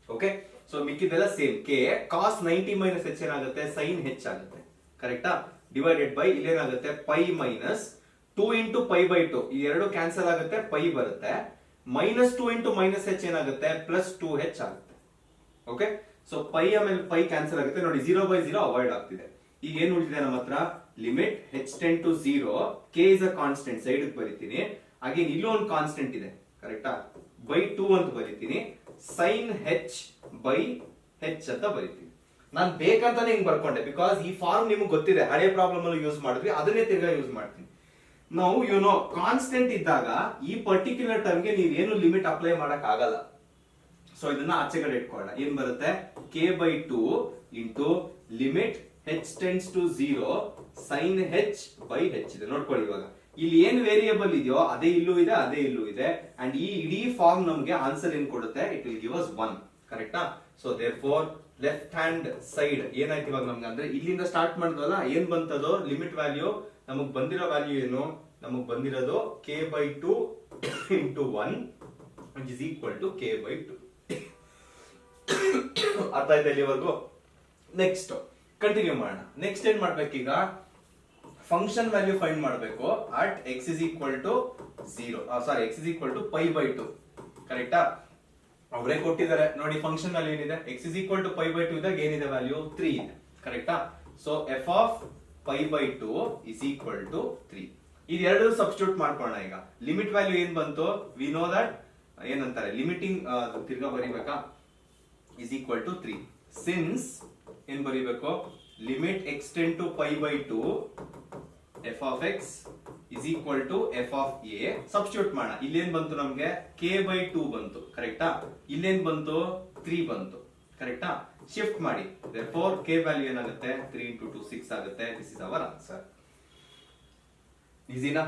ಓಕೆ, ಸೊ ಮಿಕ್ಕಿದೆಲ್ಲ same. K cos 90 minus h ಏನಾಗುತ್ತೆ, ಸೈನ್ ಹೆಚ್ ಆಗುತ್ತೆ, ಕರೆಕ್ಟಾ? ಡಿವೈಡೆಡ್ ಬೈ ಇಲ್ಲೇನಾಗುತ್ತೆ, pi minus 2 into pi by 2, ಈ ಎರಡು ಕ್ಯಾನ್ಸಲ್ ಆಗುತ್ತೆ, ಪೈ ಬರುತ್ತೆ. ಮೈನಸ್ 2 ಇಂಟು ಮೈನಸ್ ಹೆಚ್ ಏನಾಗುತ್ತೆ, ಪ್ಲಸ್ 2h ಆಗುತ್ತೆ. ಓಕೆ, ಸೊ ಪೈ ಆಮೇಲೆ ಪೈ ಕ್ಯಾನ್ಸಲ್ ಆಗುತ್ತೆ ನೋಡಿ, 0 ಬೈ 0 ಅವಾಯ್ಡ್ ಆಗ್ತಿದೆ. ಈಗ ಏನ್ ಉಳಿದಿದೆ ನಮ್ಮ ಹತ್ರ, limit h tend to 0, k is a constant, side ಬರಿತೀನಿ. ಅಗೇನ್ ಇಲ್ಲೂ ಒಂದು ಕಾನ್ಸ್ಟೆಂಟ್ ಇದೆ, ಕರೆಕ್ಟಾ? ಬೈ 2 ಅಂತ ಬರಿತೀನಿ, ಸೈನ್ ಹೆಚ್ ಬೈ ಹೆಚ್ ಅಂತ ಬರಿತೀನಿ. ನಾನು ಬೇಕಂತಾನೆ ಹಿಂಗ್ ಬರ್ಕೊಂಡೆ, ಬಿಕಾಸ್ ಈ ಫಾರ್ಮ್ ನಿಮ್ಗೆ ಗೊತ್ತಿದೆ, ಹಳೆ ಪ್ರಾಬ್ಲಮ್ ಅಲ್ಲಿ ಯೂಸ್ ಮಾಡಿದ್ವಿ, ಅದನ್ನೇ ತಿರ್ಗಾ ಯೂಸ್ ಮಾಡ್ತೀನಿ. ನಾವು ಕಾನ್ಸ್ಟೆಂಟ್ ಇದ್ದಾಗ ಈ ಪರ್ಟಿಕ್ಯುಲರ್ ಟರ್ಮ್ಗೆ ನೀವೇನು ಲಿಮಿಟ್ ಅಪ್ಲೈ ಮಾಡಕ್ ಆಗಲ್ಲ. ಸೊ ಇದನ್ನ ಆಚೆಗಡೆ ಇಟ್ಕೊಳ್ಳೋಣ. ಏನ್ ಬರುತ್ತೆ, k by 2 into limit h tends to 0 sine h by h ಇದೆ. ನೋಡ್ಕೊಳ್ಳಿ, ಇವಾಗ ಇಲ್ಲಿ ಏನ್ ವೇರಿಯಬಲ್ ಇದೆಯೋ ಅದೇ ಇಲ್ಲೂ ಇದೆ, ಅದೇ ಇಲ್ಲೂ ಇದೆ. ಅಂಡ್ ಈ ಇಡೀ ಫಾರ್ಮ್ ನಮ್ಗೆ ಆನ್ಸರ್ ಏನ್ ಕೊಡುತ್ತೆ, ಇಟ್ ವಿಲ್ ಗಿವ್ ಅಸ್ 1, ಕರೆಕ್ಟಾ? So therefore left hand side ಏನಾಯ್ತು ಇವಾಗ ನಮ್ಗೆ ಅಂದ್ರೆ, ಇಲ್ಲಿಂದ ಸ್ಟಾರ್ಟ್ ಮಾಡಿದ್ವಲ್ಲ, ಏನ್ ಬಂತದೋ ಲಿಮಿಟ್ ವ್ಯಾಲ್ಯೂ, ನಮಗ್ ಬಂದಿರೋ ವ್ಯಾಲ್ಯೂ ಏನು, ನಮಗ್ ಬಂದಿರೋದು k by 2 into 1 which is equal to k by 2. ಅರ್ಥ ಆಯ್ತಾ ಇಲ್ಲಿವರೆಗೂ? ನೆಕ್ಸ್ಟ್ ಕಂಟಿನ್ಯೂ ಮಾಡೋಣ. ನೆಕ್ಸ್ಟ್ ಏನ್ ಮಾಡ್ಬೇಕೀಗ, ಫಂಕ್ಷನ್ ವ್ಯಾಲ್ಯೂ ಫೈಂಡ್ ಮಾಡಬೇಕು at x is equal to 0, sorry x is equal to pi by 2, ಕರೆಕ್ಟಾ? ಅವರೇ ಕೊಟ್ಟಿದ್ದಾರೆ ನೋಡಿ, ಫಂಕ್ಷನ್ ವ್ಯಾಲ್ಯೂ ಏನಿದೆ, x is equal to pi by 2 ಇದ್ದಾಗ ಏನಿದೆ ವ್ಯಾಲ್ಯೂ, 3 ಇದೆ, ಕರೆಕ್ಟಾ? So f of pi by 2 is equal to 3. ಇದೆರಡು ಸಬ್ಸ್ಟಿಟ್ಯೂಟ್ ಮಾಡ್ಕೊಳ್ಳೋಣ. ಈಗ ಲಿಮಿಟ್ ವ್ಯಾಲ್ಯೂ ಏನ್ ಬಂತು, ವಿ ನೋ ದಟ್ ಏನಂತಾರೆ, ಲಿಮಿಟಿಂಗ್ ತಿರ್ಗಾ ಬರಿಬೇಕಾ, ಇಸ್ ಈಕ್ವಲ್ ಟು 3. ಸಿನ್ಸ್ ಏನ್ ಬರಿಬೇಕು, limit x tend to pi by 2 f of x is equal to f of a. Substitute ಮಾಡೋಣ. ಇಲ್ಲೇನ್ ಬಂತು ನಮ್ಗೆ, ಕೆ ಬೈ 2 ಬಂತು, ಕರೆಕ್ಟಾ? ಇಲ್ಲೇನ್ ಬಂತು, 3 ಬಂತು, ಕರೆಕ್ಟಾ? ಶಿಫ್ಟ್ ಮಾಡಿ, therefore k ವ್ಯಾಲ್ಯೂ ಏನಾಗುತ್ತೆ, 3 into 2 6 ಆಗುತ್ತೆ. This is our answer. ಈಸಿನಾ?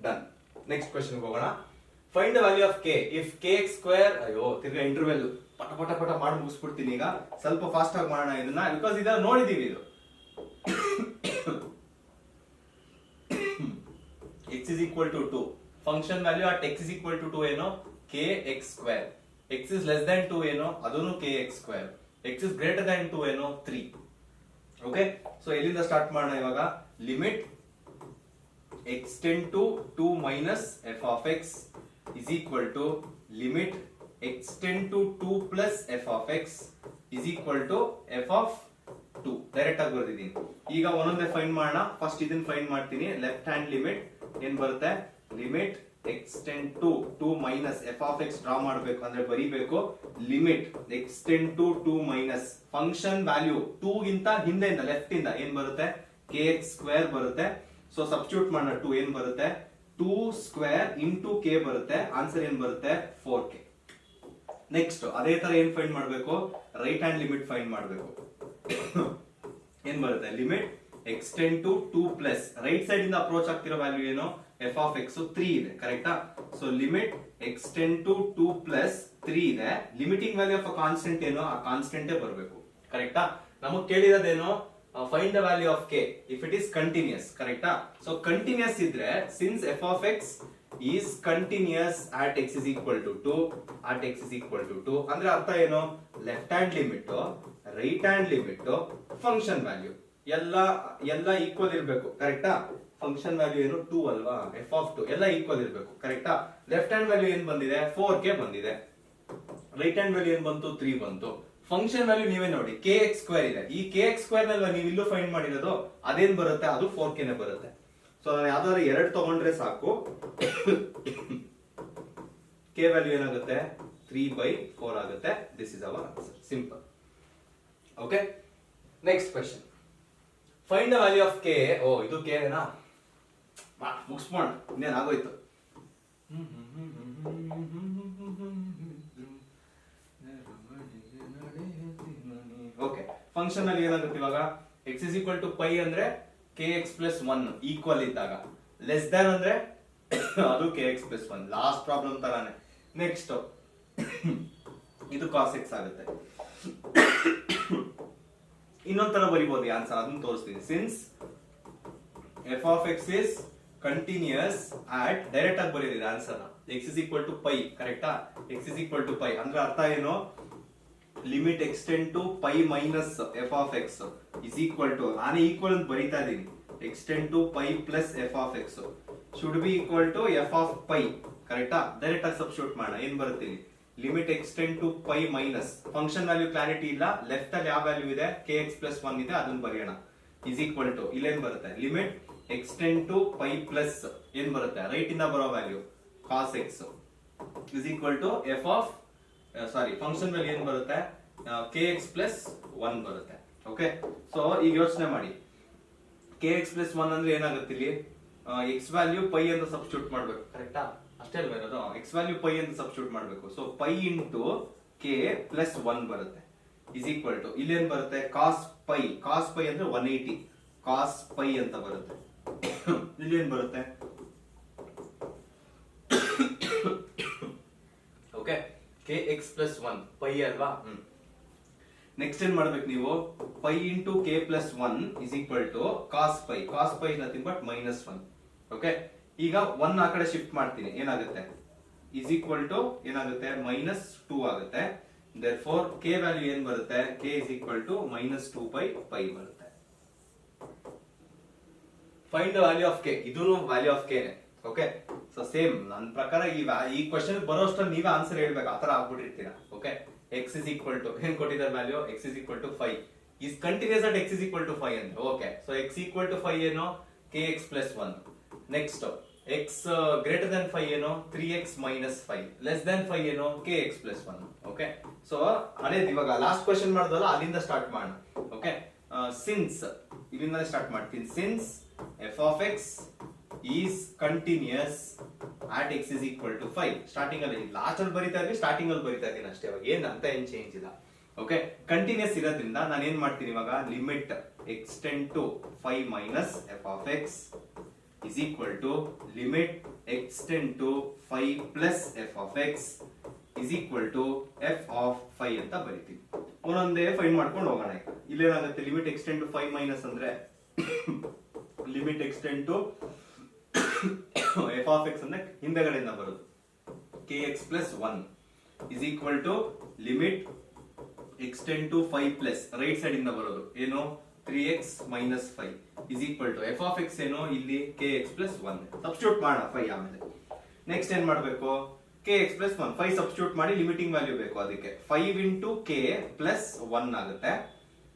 ಡನ್. ನೆಕ್ಸ್ಟ್ ಕ್ವೆಶ್ಚನ್ ಹೋಗೋಣ. Find the value of k if kx square. ಅಯ್ಯೋ ತಿರ್ಗಾ ಇಂಟರ್ವೆಲ್ ಪಟ ಪಟ ಪಟ ಮಾಡಿ ಮುಗಿಸ್ಬಿಡ್ತೀನಿ. ಈಗ ಸ್ವಲ್ಪ ಫಾಸ್ಟ್ ಆಗಿ ಮಾಡೋಣ ಇದನ್ನ, ಬಿಕಾಸ್ ಇದನ್ನ ನೋಡಿದೀವಿ. ಇದು x is equal to 2, function value at x is equal to 2 ಏನು, kx square. x is less than 2 ಏನು, ಅದನ್ನು kx square. x is greater than 2 ಏನು, 3. ಓಕೆ, ಸೊ ಎಲ್ಲಿಂದ ಸ್ಟಾರ್ಟ್ ಮಾಡೋಣ ಇವಾಗ, limit x tend to 2 minus f of x is equal to limit x tend to 2 plus f of x is equal to f of 2. Direct ಆಗಿ ಬರ್ದಿದ್ದೀನಿ. ಈಗ ಒಂದೊಂದೇ find ಮಾಡೋಣ. First ಇದನ್ನ find ಮಾಡ್ತೀನಿ. Left hand limit ಏನ್ ಬರುತ್ತೆ, ಲಿಮಿಟ್ x tend to 2 minus f of x draw ಮಾಡಬೇಕು ಅಂದ್ರೆ ಬರಿಬೇಕು, limit x tend to 2 minus function value 2 ಗಿಂತ ಹಿಂದೆಯಿಂದ ಲೆಫ್ಟ್ ಇಂದ ಏನ್ ಬರುತ್ತೆ, kx ಸ್ಕ್ವೇರ್ ಬರುತ್ತೆ. ಸೊ ಸಬ್ಸ್ಟಿಟ್ಯೂಟ್ ಮಾಡೋಣ. 2 ಏನ್ ಬರುತ್ತೆ, 2 ಸ್ಕ್ವೇರ್ ಇಂಟು ಕೆ ಬರುತ್ತೆ. ಆನ್ಸರ್ ಏನ್ ಬರುತ್ತೆ, 4k. ನೆಕ್ಸ್ಟ್ ಅದೇ ತರ ಏನ್ ಫೈಂಡ್ ಮಾಡಬೇಕು, ರೈಟ್ ಹ್ಯಾಂಡ್ ಲಿಮಿಟ್ ಫೈಂಡ್ ಮಾಡಬೇಕು. ಏನ್ ಬರುತ್ತೆ, ಲಿಮಿಟ್ x tend to 2 plus right side ಇಂದ ಅಪ್ರೋಚ್ ಆಗ್ತಿರೋ ವ್ಯಾಲ್ಯೂ ಏನು, f of x 3 ಇದೆ, ಕರೆಕ್ಟಾ? ಸೊ ಲಿಮಿಟ್ x tend to 2 ಪ್ಲಸ್ 3 ಇದೆ. Limiting value of a constant ಏನು, ಆ ಕಾನ್ಸ್ಟೆಂಟ್ ಬರಬೇಕು, ಕರೆಕ್ಟಾ? ನಮಗ್ ಕೇಳಿರೋದೇನು, find the value of k if it is continuous, ಕರೆಕ್ಟಾ? ಸೊ ಕಂಟಿನ್ಯೂಸ್ ಇದ್ರೆ, since f of x is continuous at x is equal to 2, at x is equal to 2 ಅಂದ್ರೆ ಅರ್ಥ ಏನು, left hand limit, right hand limit, function value ಎಲ್ಲ equal ಇರಬೇಕು, ಕರೆಕ್ಟಾ? Function value ಏನು 2 ಅಲ್ವಾ, f of 2 ಎಲ್ಲ ಈಕ್ವಲ್ ಇರಬೇಕು, ಕರೆಕ್ಟಾ? ಲೆಫ್ಟ್ ಹ್ಯಾಂಡ್ ವ್ಯಾಲ್ಯೂ ಏನ್ ಬಂದಿದೆ, 4k ಬಂದಿದೆ. ರೈಟ್ ಹ್ಯಾಂಡ್ ವ್ಯಾಲ್ಯೂ ಏನ್ ಬಂತು, 3 ಬಂತು. ಫಂಕ್ಷನ್ ವ್ಯಾಲ್ಯೂ ನೀವೇ ನೋಡಿ, kx ಸ್ಕ್ವೇರ್ ಇದೆ. ಈ kx ಸ್ಕ್ವೇರ್ ನಲ್ಲಿ ನೀವು ಇಲ್ಲೂ ಫೈಂಡ್ ಮಾಡಿರೋದು ಅದೇನ್ ಬರುತ್ತೆ, ಅದು 4k ನೇ ಬರುತ್ತೆ. ಸೊ ನಾನು ಯಾವ್ದಾದ್ರು 2 ತಗೊಂಡ್ರೆ ಸಾಕು. k ವ್ಯಾಲ್ಯೂ ಏನಾಗುತ್ತೆ, 3/4 ಆಗುತ್ತೆ. This is our answer, simple. Okay, next question. Find the value of k. ಓ ಇದು k ಏನಾ, ಮುಗಿಸ್ಬೋಣ, ಇನ್ನೇನ್ ಆಗೋಯ್ತು. ಓಕೆ, ಫಂಕ್ಷನ್ ಅಲ್ಲಿ ಏನಾಗುತ್ತೆ ಇವಾಗ, x is equal to pi ಅಂದ್ರೆ K x plus one equal ಇದ್ದಾಗ, ಲೆಸ್ ದ್ಯಾನ್ ಅಂದ್ರೆ ಅದು K x plus one, last problem ತರಾನೆ. ನೆಕ್ಸ್ಟ್ ಇದು ಕಾಸ್ ಎಕ್ಸ್ ಆಗುತ್ತೆ. ಇನ್ನೊಂದ್ ತರ ಬರಿಬಹುದು ಆನ್ಸರ್, ಅದನ್ನ ತೋರಿಸ್ತೀನಿ. Since f of x is continuous at, direct ಆಗಿ ಬರೀದಿದೆ answer. X is equal to pi, ಕರೆಕ್ಟಾ? X is equal to pi ಅಂದ್ರೆ ಅರ್ಥ ಏನು? Limit extend to pi minus f of x is equal to, ನಾನೇ equal ಅಂತ ಬರೀತಾ ಇದೀನಿ, x tend to pi plus f of x should be equal to f of pi, ಕರೆಕ್ಟಾ? Direct ಆಗಿ substitute ಮಾಡೋಣ. ಏನ್ ಬರುತ್ತೆ? Limit extend to pi minus, function value clarity ಇಲ್ಲ, ಲೆಫ್ಟ್ ಅಲ್ಲಿ ಯಾವ ವ್ಯಾಲ್ಯೂ ಇದೆ? ಕೆ ಎಕ್ಸ್ ಪ್ಲಸ್ ಒನ್ ಇದೆ, ಅದನ್ನ ಬರೆಯೋಣ. ಇಸ್ ಈಕ್ವಲ್ ಟು, ಇಲ್ಲೇನ್ ಬರುತ್ತೆ? Limit extend to pi plus ಏನ್ ಬರುತ್ತೆ? ರೈಟ್ ಇಂದ ಬರೋ value cos x is equal to f of, sorry function value ಏನ್ ಬರುತ್ತೆ? ಕೆ ಎಕ್ಸ್ ಪ್ಲಸ್ ಒನ್ ಬರುತ್ತೆ. ಓಕೆ, ಸೊ ಈಗ ಯೋಚನೆ ಮಾಡಿ, ಕೆ ಎಕ್ಸ್ ಪ್ಲಸ್ ಒನ್ ಅಂದ್ರೆ ಏನಾಗುತ್ತೆ? ಇಲ್ಲಿ ಎಕ್ಸ್ ವ್ಯಾಲ್ಯೂ ಪೈ ಅಂತ ಸಬ್ಸ್ಟಿಟ್ಯೂಟ್ ಮಾಡ್ಬೇಕು, ಕರೆಕ್ಟಾ? ಅಷ್ಟೇ ಅಲ್ವಾ ಇರೋದು? ಎಕ್ಸ್ ವ್ಯಾಲ್ಯೂ ಪೈ ಅಂತ ಸಬ್ಸ್ಟಿಟ್ಯೂಟ್ ಮಾಡ್ಬೇಕು. So pi into K plus one ಬರುತ್ತೆ ಇಸ್ ಈಕ್ವಲ್ ಟು, ಇಲ್ಲೇನ್ ಬರುತ್ತೆ? ಕಾಸ್ ಪೈ, ಕಾಸ್ ಪೈ ಅಂದ್ರೆ 180 ಕಾಸ್ ಪೈ ಅಂತ ಬರುತ್ತೆ. ಇಲ್ಲೇನ್ ಬರುತ್ತೆ? Okay, K x plus one pi ಅಲ್ವಾ? ನೆಕ್ಸ್ಟ್ ಏನ್ ಮಾಡ್ಬೇಕು ನೀವು? Pi into K plus one is equal to cos pi, cos pi nothing but minus one. Okay, ಈಗ ಒನ್ ಆ ಕಡೆ ಶಿಫ್ಟ್ ಮಾಡ್ತೀನಿ, ಏನಾಗುತ್ತೆ? ಇಸ್ ಈಕ್ವಲ್ ಟು ಏನಾಗುತ್ತೆ? ಮೈನಸ್ 2 ಆಗುತ್ತೆ. ದೇರ್ಫೋರ್ ಕೆ ವ್ಯಾಲ್ಯೂ ಏನ್ ಬರುತ್ತೆ? K is equal to minus 2 pi pi ಬರುತ್ತೆ. Find the value of K, ಇದು value of K. Okay, so same ನನ್ನ ಪ್ರಕಾರ ಈ ಕ್ವಶನ್ ಬರೋಷ್ಟರಲ್ಲಿ ನೀವೇ ಆನ್ಸರ್ ಹೇಳ್ಬೇಕು, ಆತರ ಆಗ್ಬಿಟ್ಟಿರ್ತೀರಾ. Okay, x is equal to ಏನ್ ಕೊಟ್ಟಿದ್ದಾರೆ value? X is equal to 5 is continuous at x is equal to 5 ಅಂದ್ರೆ. Okay, so x equal to 5 ಏನು? kx plus 1. Next x greater than 5 ಏನು? 3x minus 5. less than 5 ಏನು? kx plus 1. Okay, so ಅದೇ ಇವಾಗ last question ಮಾಡಿದ್ವಲ್ಲ, ಅಲ್ಲಿಂದ start ಮಾಡೋಣ. Okay, since ಇಲ್ಲಿಂದ start ಮಾಡ್ತೀನಿ. Since f of x is continuous at x is equal to 5. Starting ಅಲ್ಲಿ last ಅಲ್ಲಿ ಬರಿತಾ ಇದ್ವಿ, ಸ್ಟಾರ್ಟಿಂಗ್ ಅಲ್ಲಿ ಬರಿತಾ ಇದ್ದೀನಿ ಅಷ್ಟೇ. ಅವಾಗ ಏನ್ ಅಂತ ಏನ್ ಚೇಂಜ್ ಇಲ್ಲ. ಓಕೆ, ಕಂಟಿನ್ಯೂಸ್ ಇರೋದ್ರಿಂದ ನಾನು ಏನ್ ಮಾಡ್ತೀನಿ ಇವಾಗ? Limit extend to 5 minus f of x is equal to limit extend to 5 plus f of x is equal to f of 5 ಅಂತ ಬರಿತೀನಿ. ಒಂದೊಂದೇ ಫೈಂಡ್ ಮಾಡ್ಕೊಂಡು ಹೋಗೋಣ. ಇಲ್ಲೇನಾಗುತ್ತೆ? ಲಿಮಿಟ್ ಎಕ್ಸ್ಟೆಂಡ್ ಟು 5 ಮೈನಸ್ ಅಂದ್ರೆ limit extend to f of x ಅಂದ್ರೆ ಹಿಂದೆಗಡೆಯಿಂದ ಬರೋದು k x plus 1 is equal to limit extend to 5 plus right side ಇಂದ ಬರೋದು ಏನು? 3x minus 5 is equal to f of x ಏನು? ಇಲ್ಲಿ kx plus 1 ಸಬ್ಸ್ಟಿಟ್ಯೂಟ್ ಮಾಡೋಣ 5 ಆಮೇಲೆ. ನೆಕ್ಸ್ಟ್ ಏನ್ ಮಾಡಬೇಕು? kx plus 1 5 ಸಬ್ಸ್ಟಿಟ್ಯೂಟ್ ಮಾಡಿ ಲಿಮಿಟಿಂಗ್ ವ್ಯಾಲ್ಯೂ ಬೇಕು, ಅದಕ್ಕೆ 5 into k plus 1 ಆಗುತ್ತೆ.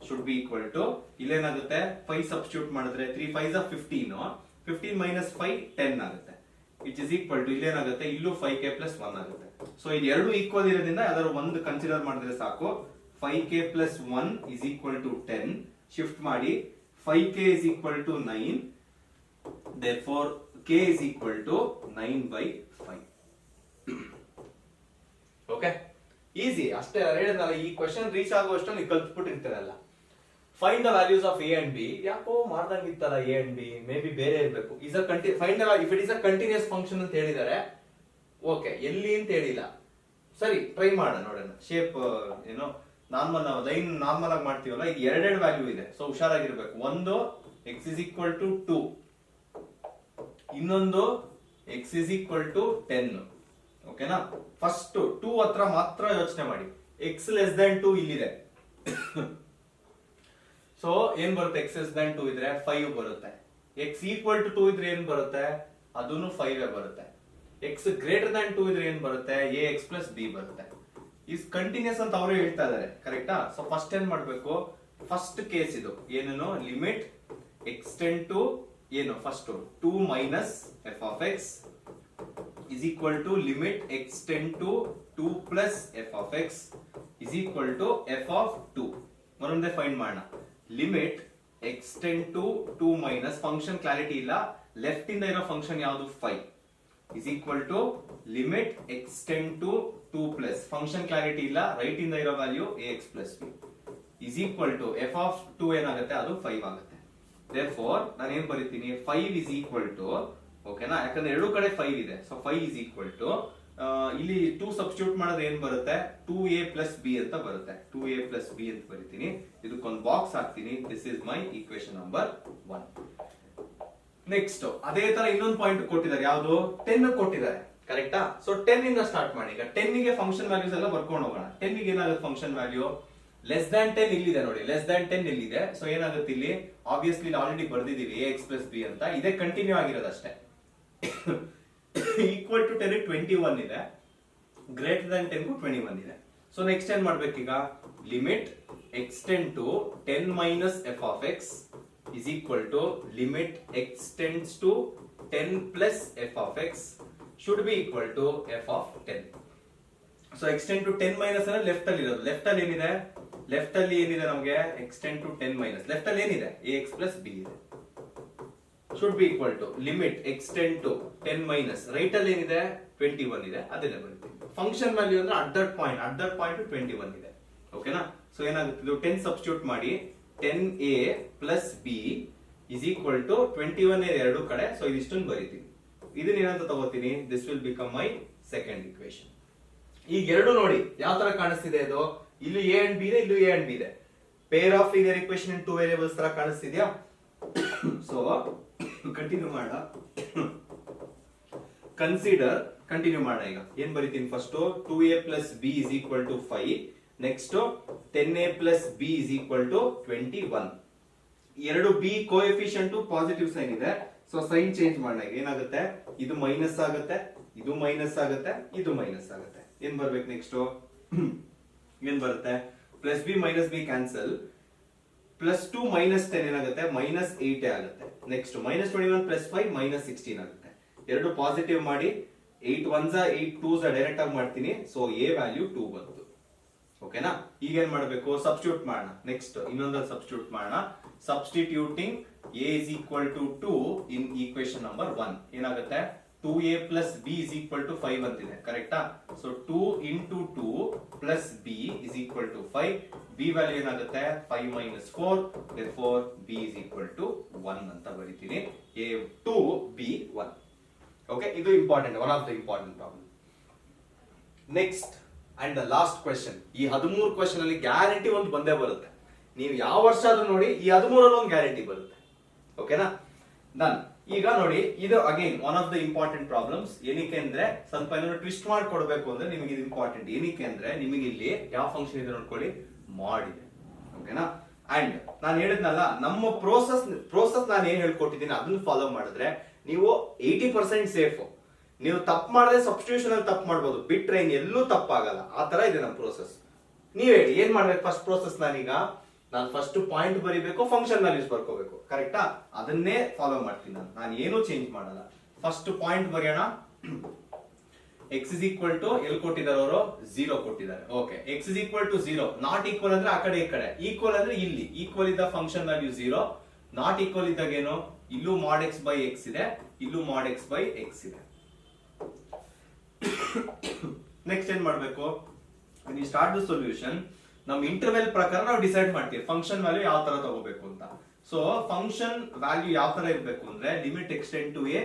ಶುಡ್ ಬಿ ಈಕ್ವಲ್ ಟು, ಇಲ್ಲೇನಾಗುತ್ತೆ? 5 ಸಬ್ಸ್ಟಿಟ್ಯೂಟ್ ಮಾಡಿದ್ರೆ 3 5 15 15 minus 5 10 ಆಗುತ್ತೆ. ಇಟ್ ಇಸ್ ಈಕ್ವಲ್ ಟು, ಇಲ್ಲೇನಾಗುತ್ತೆ? ಇಲ್ಲೂ 5k plus 1 ಆಗುತ್ತೆ. ಸೊ ಇದು ಎರಡು ಈಕ್ವಲ್ ಇರೋದ್ರಿಂದ ಯಾವ್ದಾದ್ರು ಒಂದು ಕನ್ಸಿಡರ್ ಮಾಡಿದ್ರೆ ಸಾಕು. 5k plus 1 is equal to 10. Shift ಮಾಡಿ 5k is equal to 9. Therefore k is equal to 9 by 5. Okay, easy ಅಷ್ಟೇ ಹೇಳಿದ್ನಲ್ಲ. ಈ ಕ್ವೆಶ್ಚನ್ ರೀಚ್ ಆಗುವಷ್ಟು ನೀವು ಕಲ್ತ್ಬಿಟ್ಟಿರ್ತೀರಲ್ಲ. Find the values of A and B. ಯಾಕೋ ಮಾಡ್ದಂಗಿತ್ತಲ್ಲ A and B, maybe ಬೇರೆ ಇರಬೇಕು. Find if it is a continuous function ಅಂತ ಹೇಳಿದ್ದಾರೆ. ಓಕೆ, ಎಲ್ಲಿ ಅಂತ ಹೇಳಿಲ್ಲ. ಸರಿ, ಟ್ರೈ ಮಾಡೋಣ, ನೋಡೋಣ. ಶೇಪ್ ಏನೋ ನಾರ್ಮಲ್, ನಾವು ಲೈನ್ ನಾರ್ಮಲ್ ಆಗಿ ಮಾಡ್ತೀವಲ್ಲ, ಇದು ಎರಡೆರಡು ವ್ಯಾಲ್ಯೂ ಇದೆ. ಸೊ ಹುಷಾರಾಗಿರ್ಬೇಕು. ಒಂದು x is equal to 2, ಇನ್ನೊಂದು x is equal to 10. ಓಕೆನಾ? ಫಸ್ಟ್ 2 ಹತ್ರ ಮಾತ್ರ ಯೋಚನೆ ಮಾಡಿ. x ಲೆಸ್ ದನ್ 2 ಇಲ್ಲಿದೆ. ಸೊ ಏನ್ ಬರುತ್ತೆ? x ಲೆಸ್ ದನ್ 2 ಇದ್ರೆ 5 ಬರುತ್ತೆ. x ಈಕ್ವಲ್ ಟು 2 ಇದ್ರೆ ಏನ್ ಬರುತ್ತೆ? ಅದನ್ನು 5 ಬರುತ್ತೆ. x ಗ್ರೇಟರ್ ದನ್ 2 ಇದ್ರೆ ಏನ್ ಬರುತ್ತೆ? ax ಪ್ಲಸ್ b ಬರುತ್ತೆ. ಇಸ್ ಕಂಟಿನ್ಯೂಸ್ ಅಂತ ಅವರು ಹೇಳ್ತಾ ಇದಾರೆ, ಕರೆಕ್ಟಾ? ಸೊ ಫಸ್ಟ್ ಏನ್ ಮಾಡ್ಬೇಕು? ಫಸ್ಟ್ ಕೇಸ್ ಇದು ಏನೇನು? ಲಿಮಿಟ್ ಎಕ್ಸ್ಟೆಂಡ್ ಟು ಏನು? First 2 minus f of x is equal to limit extend to 2 plus f of x is equal to f of 2. ಒಂದೊಂದೇ ಫೈಂಡ್ ಮಾಡೋಣ. Limit extend to 2 minus function clarity ಇಲ್ಲ, left ಇಂದ ಇರೋ function ಯಾವುದು? 5 is equal to limit extend to 2 plus function clarity ಇಲ್ಲ, right ಇಂದ ಇರೋ value ax plus b is equal to f of 2 ಏನಾಗುತ್ತೆ? ಅದು 5 ಆಗುತ್ತೆ. therefore ನಾನು ಏನ್ ಬರೀತೀನಿ 5 is equal to ಓಕೆನಾ, ಯಾಕಂದ್ರೆ ಎರಡು ಕಡೆ 5 ಇದೆ, ಸೊ 5 is equal to ಇಲ್ಲಿ 2 ಸಬ್ಸ್ಟಿಟ್ಯೂಟ್ ಮಾಡಿದ್ರೆ ಏನ್ ಬರುತ್ತೆ 2a ಪ್ಲಸ್ b ಅಂತ ಬರುತ್ತೆ. 2a ಪ್ಲಸ್ b ಅಂತ ಬರೀತೀನಿ, ಇದಕ್ಕೊಂದು ಬಾಕ್ಸ್ ಹಾಕ್ತೀನಿ. This is my equation number 1. Next ಅದೇ ತರ ಇನ್ನೊಂದು ಪಾಯಿಂಟ್ ಕೊಟ್ಟಿದ್ದಾರೆ, ಯಾವುದು 10 ಕೊಟ್ಟಿದ್ದಾರೆ, ಕರೆಕ್ಟಾ? ಸೊ 10 ಇಂದ ಸ್ಟಾರ್ಟ್ ಮಾಡಿ. ಈಗ 10 ಗೆ ಫಂಕ್ಷನ್ ವ್ಯಾಲ್ಯೂಸ್ ಎಲ್ಲ ಬರ್ಕೊಂಡು ಹೋಗೋಣ. 10 ಗೆ ಏನಾಗುತ್ತೆ ಫಂಕ್ಷನ್ ವ್ಯಾಲ್ಯೂ ಲೆಸ್ ದ್ಯಾನ್ 10 ಇಲ್ಲಿದೆ ನೋಡಿ, ಲೆಸ್ ದ್ಯಾನ್ 10 ಇಲ್ಲಿದೆ. ಸೊ ಏನಾಗುತ್ತೆ ಇಲ್ಲಿ ಆಬ್ವಿಯಸ್ಲಿ ಆಲ್ರೆಡಿ ಬರ್ದಿದೀವಿ ax ಪ್ಲಸ್ b ಅಂತ, ಇದೇ ಕಂಟಿನ್ಯೂ ಆಗಿರೋದಷ್ಟೇ. ಈಕ್ವಲ್ ಟು 10 21 ಇದೆ, ಗ್ರೇಟರ್ ದನ್ 10 21 ಇದೆ. ಸೊ ನೆಕ್ಸ್ಟ್ ಏನ್ ಮಾಡ್ಬೇಕೀಗ, limit extend to 10 minus f of x is equal to limit extends to 10 plus f of x should be equal to f of 10. So extend to 10 minus ಅಂದ್ರೆ left ಅಲ್ಲಿ ಇರೋದು. Left ಅಲ್ಲಿ ಏನಿದೆ, left ಅಲ್ಲಿ ಏನಿದೆ ನಮಗೆ extend to 10 minus, ಲೆಫ್ಟ್ ಅಲ್ಲಿ ಏನಿದೆ ax plus b ಇದೆ, should be equal to limit extend to 10 minus, right ಅಲ್ಲಿ ಏನಿದೆ 21 ಇದೆ, ಅದನ್ನೇ ಬರೀತೀವಿ. ಫಂಕ್ಷನ್ ವ್ಯಾಲ್ಯೂ ಅಂದ್ರೆ ಅಟ್ ದಟ್ ಪಾಯಿಂಟ್ 21 ಇದೆ, ಓಕೆನಾ? ಸೊ ಏನಾಗುತ್ತೆ, 10 ಸಬ್ಸ್ಟಿಟ್ಯೂಟ್ ಮಾಡಿ 10a plus b is equal to 21 ಎರಡು ಕಡೆ, ಸೊ ಇದಿಷ್ಟನ್ನು ಬರೀತೀನಿ. ಇದನ್ನ ಏನಂತ ತಗೋತೀನಿ, this will become my second equation. ಈಗ ಎರಡು ನೋಡಿ ಯಾವ ತರ ಕಾಣಿಸ್ತಿದೆ ಇದು, ಇಲ್ಲಿ a ಅಂಡ್ b ಇದೆ, ಇಲ್ಲಿ a ಅಂಡ್ b ಇದೆ. Pair of linear equation in two variables ತರ ಕಾಣಿಸ್ತಿದ್ಯಾ? ಸೊ ಕಂಟಿನ್ಯೂ ಮಾಡ, ಕನ್ಸಿಡರ್, ಕಂಟಿನ್ಯೂ ಮಾಡ. ಈಗ ಏನ್ ಬರೀತೀನಿ, first 2a plus b is equal to 5, next 10a plus b is equal to 21. ಎರಡು b ಕೋಎಫಿಷಿಯಂಟ್ ಪಾಸಿಟಿವ್ ಸೈನ್ ಇದೆ, ಸೊ ಸೈನ್ ಚೇಂಜ್ ಮಾಡಿದಾಗ ಏನಾಗುತ್ತೆ, ಇದು ಮೈನಸ್ ಆಗುತ್ತೆ, ಇದು ಮೈನಸ್ ಆಗುತ್ತೆ, ಇದು ಮೈನಸ್ ಆಗುತ್ತೆ. ಏನ್ ಬರ್ಬೇಕು ನೆಕ್ಸ್ಟ್, ಏನ್ ಬರುತ್ತೆ, plus B minus B cancel, plus 2 minus 10 ಏನಾಗುತ್ತೆ, ಮೈನಸ್ 8 ಆಗುತ್ತೆ. ನೆಕ್ಸ್ಟ್ ಮೈನಸ್ 21 ಪ್ಲಸ್ 5 ಮೈನಸ್ 16 ಆಗುತ್ತೆ. ಎರಡು ಪಾಸಿಟಿವ್ ಮಾಡಿ 8 1s 8 2s ಡೈರೆಕ್ಟ್ ಆಗಿ ಮಾಡ್ತೀನಿ, ಸೊ a ವ್ಯಾಲ್ಯೂ 2 ಬಂತು, ಓಕೆನಾ? ಈಗ ಏನ್ ಮಾಡಬೇಕು, ಸಬ್ಸ್ಟಿಟ್ಯೂಟ್ ಮಾಡೋಣ. ನೆಕ್ಸ್ಟ್ ಇನ್ನೊಂದಲ್ಲಿ ಸಬ್ಸ್ಟಿಟ್ಯೂಟ್ ಮಾಡೋಣ. Substituting a is equal to 2 in equation number 1 ಏನಾಗುತ್ತೆ, 2a plus b is equal to 5 ಅಂತಿದೆ, ಕರೆಕ್ಟಾ? So 2 into 2 plus b is equal to 5. b value ಏನಾಗುತ್ತೆ 5 minus 4, therefore b is equal to 1 ಅಂತ ಬರೀತೀನಿ. a 2 b 1. Okay, ಇದು important, one of the important problem. Next and the last question. ಈ 13 question ಅಲ್ಲಿ guarantee ಒಂದು ಬಂದೇ ಬರುತ್ತೆ. ನೀವು ಯಾವ ವರ್ಷ ಆದ್ರೂ ನೋಡಿ, ಈ 13 ಒಂದು ಗ್ಯಾರಂಟಿ ಬರುತ್ತೆ, ಓಕೆನಾ? ಡನ್. ಈಗ ನೋಡಿ, ಇದು again one of the important problems. ಏನಕ್ಕೆ ಅಂದ್ರೆ ಸ್ವಲ್ಪ ಏನಾದ್ರು ಟ್ವಿಸ್ಟ್ ಮಾಡಿ ಕೊಡಬೇಕು ಅಂದ್ರೆ ನಿಮಗೆ ಇದು ಇಂಪಾರ್ಟೆಂಟ್. ಏನಕ್ಕೆ ಅಂದ್ರೆ ನಿಮಗೆ ಇಲ್ಲಿ ಯಾವ ಫಂಕ್ಷನ್ ಇದೆ ನೋಡ್ಕೊಳ್ಳಿ, ಮಾಡ್ ಇದೆ, ಓಕೆನಾ? ಅಂಡ್ ನಾನು ಹೇಳಿದ್ನಲ್ಲ, ನಮ್ಮ ಪ್ರೋಸೆಸ್ ನಾನು ಏನ್ ಹೇಳ್ಕೊಟ್ಟಿದ್ದೀನಿ ಅದನ್ನ ಫಾಲೋ ಮಾಡಿದ್ರೆ ನೀವು 80% ಸೇಫ್. ನೀವು ತಪ್ಪು ಮಾಡಿದ್ರೆ ಸಬ್ಸ್ಟಿಟ್ಯೂಷನ್ ಅಲ್ಲಿ ತಪ್ಪು ಮಾಡ್ಬೋದು, ಬಿಟ್ರೆ ಎಲ್ಲೂ ತಪ್ಪಾಗಲ್ಲ. ಆ ತರ ಇದೆ ನಮ್ಮ ಪ್ರೋಸೆಸ್. ನೀವ್ ಹೇಳಿ ಏನ್ ಮಾಡ್ಬೇಕು ಫಸ್ಟ್ ಪ್ರೋಸೆಸ್? ನಾನು ಫಸ್ಟ್ ಪಾಯಿಂಟ್ ಬರೀಬೇಕು, ಫಂಕ್ಷನ್ ವ್ಯಾಲ್ಯೂಸ್ ಬರ್ಕೋಬೇಕು, ಕರೆಕ್ಟಾ? ಅದನ್ನೇ ಫಾಲೋ ಮಾಡ್ತೀನಿ ನಾನು ಏನು ಚೇಂಜ್ ಮಾಡಲ್ಲ. ಫಸ್ಟ್ ಪಾಯಿಂಟ್ ಬರೆಯೋಣ. x is equal to ಎಲ್ಲಿ ಕೊಟ್ಟಿದ್ದಾರೆ ಅವರು, 0 ಕೊಟ್ಟಿದ್ದಾರೆ. Okay, x is equal to 0. Not equal ಅಂದ್ರೆ ಆ ಕಡೆ ಈ ಕಡೆ, ಈಕ್ವಲ್ ಅಂದ್ರೆ ಇಲ್ಲಿ. ಈಕ್ವಲ್ ಇದ್ದ ಫಂಕ್ಷನ್ ವ್ಯಾಲ್ಯೂ 0, ನಾಟ್ ಈಕ್ವಲ್ ಇದ್ದಾಗ ಏನು, ಇಲ್ಲೂ ಮಾಡ್ x ಬೈ x ಇದೆ, ಇಲ್ಲೂ ಮಾಡ್ x ಬೈ x ಇದೆ. ನೆಕ್ಸ್ಟ್ ಏನ್ ಮಾಡ್ಬೇಕು, ನೀವು ಸ್ಟಾರ್ಟ್ ದ ಸೊಲ್ಯೂಷನ್. ನಮ್ ಇಂಟರ್ವೆಲ್ ಪ್ರಕಾರ ನಾವು ಡಿಸೈಡ್ ಮಾಡ್ತೀವಿ ಫಂಕ್ಷನ್ ವ್ಯಾಲ್ಯೂ ಯಾವ ತರ ತಗೋಬೇಕು ಅಂತ. ಸೊ ಫಂಕ್ಷನ್ ವ್ಯಾಲ್ಯೂ ಯಾವ ತರ ಇರಬೇಕು ಅಂದ್ರೆ, limit extend to a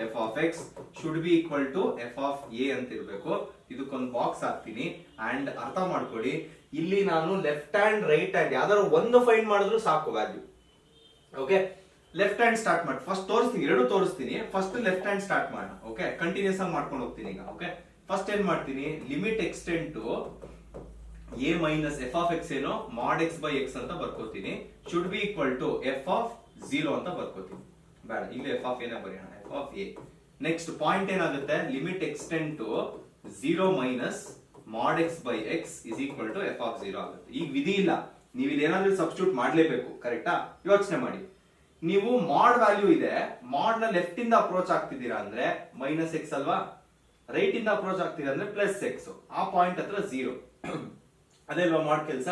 f of x should be equal to f of a ಅಂತ ಇರಬೇಕು. ಇದಕ್ಕೊಂದು ಬಾಕ್ಸ್ ಹಾಕ್ತೀನಿ. ಅಂಡ್ ಅರ್ಥ ಮಾಡ್ಕೊಳ್ಳಿ, ಇಲ್ಲಿ ನಾನು ಲೆಫ್ಟ್ ಹ್ಯಾಂಡ್ ರೈಟ್ ಹ್ಯಾಂಡ್ ಯಾವ್ದಾದ್ರು ಒಂದು ಫೈಂಡ್ ಮಾಡಿದ್ರು ಸಾಕು value. Okay, left hand start ಮಾಡಿ, ಫಸ್ಟ್ ತೋರಿಸ್ತೀನಿ, ಎರಡು ತೋರಿಸ್ತೀನಿ. ಫಸ್ಟ್ ಲೆಫ್ಟ್ ಹ್ಯಾಂಡ್ ಸ್ಟಾರ್ಟ್ ಮಾಡೋಣ. ಓಕೆ, ಕಂಟಿನ್ಯೂಸ್ ಆಗಿ ಮಾಡ್ಕೊಂಡು ಹೋಗ್ತೀನಿ ಈಗ. ಓಕೆ, ಫಸ್ಟ್ ಏನ್ ಮಾಡ್ತೀನಿ, limit extend to a minus f of x ಏನೋ ಮಾಡ್ ಎಕ್ಸ್ ಬೈ ಎಕ್ಸ್ ಅಂತ ಬರ್ಕೋತೀನಿ. Should be equal to f of 0 ಅಂತ ಬರ್ಕೋತೀನಿ. ಬೇಡ, ಇಲ್ಲಿ ಎಫ್ ಆಫ್ ಏನ ಬರೆಯೋಣ, f of A. Next point ಏನಾಗುತ್ತೆ, ಲಿಮಿಟ್ ಎಕ್ಸ್ಟೆಂಡ್ ಟು 0 ಮೈನಸ್ ಮಾಡ್ x by x is equal to f of 0 ಆಗುತ್ತೆ. ಈಗ ವಿಧಿ ಇಲ್ಲ, ನೀವು ಇಲ್ಲಿ ಏನಾದ್ರೂ ಸಬ್ಸ್ಟಿಟ್ಯೂಟ್ ಮಾಡ್ಲೇಬೇಕು, ಕರೆಕ್ಟಾ? ಯೋಚನೆ ಮಾಡಿ, ನೀವು ಮಾಡ್ ವ್ಯಾಲ್ಯೂ ಇದೆ, ಮಾಡ್ ನ ಲೆಫ್ಟ್ ಇಂದ ಅಪ್ರೋಚ್ ಆಗ್ತಿದ್ದೀರಾ ಅಂದ್ರೆ ಮೈನಸ್ ಎಕ್ಸ್ ಅಲ್ವಾ, ರೈಟ್ ಇಂದ ಅಪ್ರೋಚ್ ಆಗ್ತಿದೆ ಅಂದ್ರೆ ಪ್ಲಸ್ ಎಕ್ಸ್. ಆ ಪಾಯಿಂಟ್ ಹತ್ರ 0 ಅದೇ ಅಲ್ವಾ ಮಾಡ್ ಕೆಲಸ.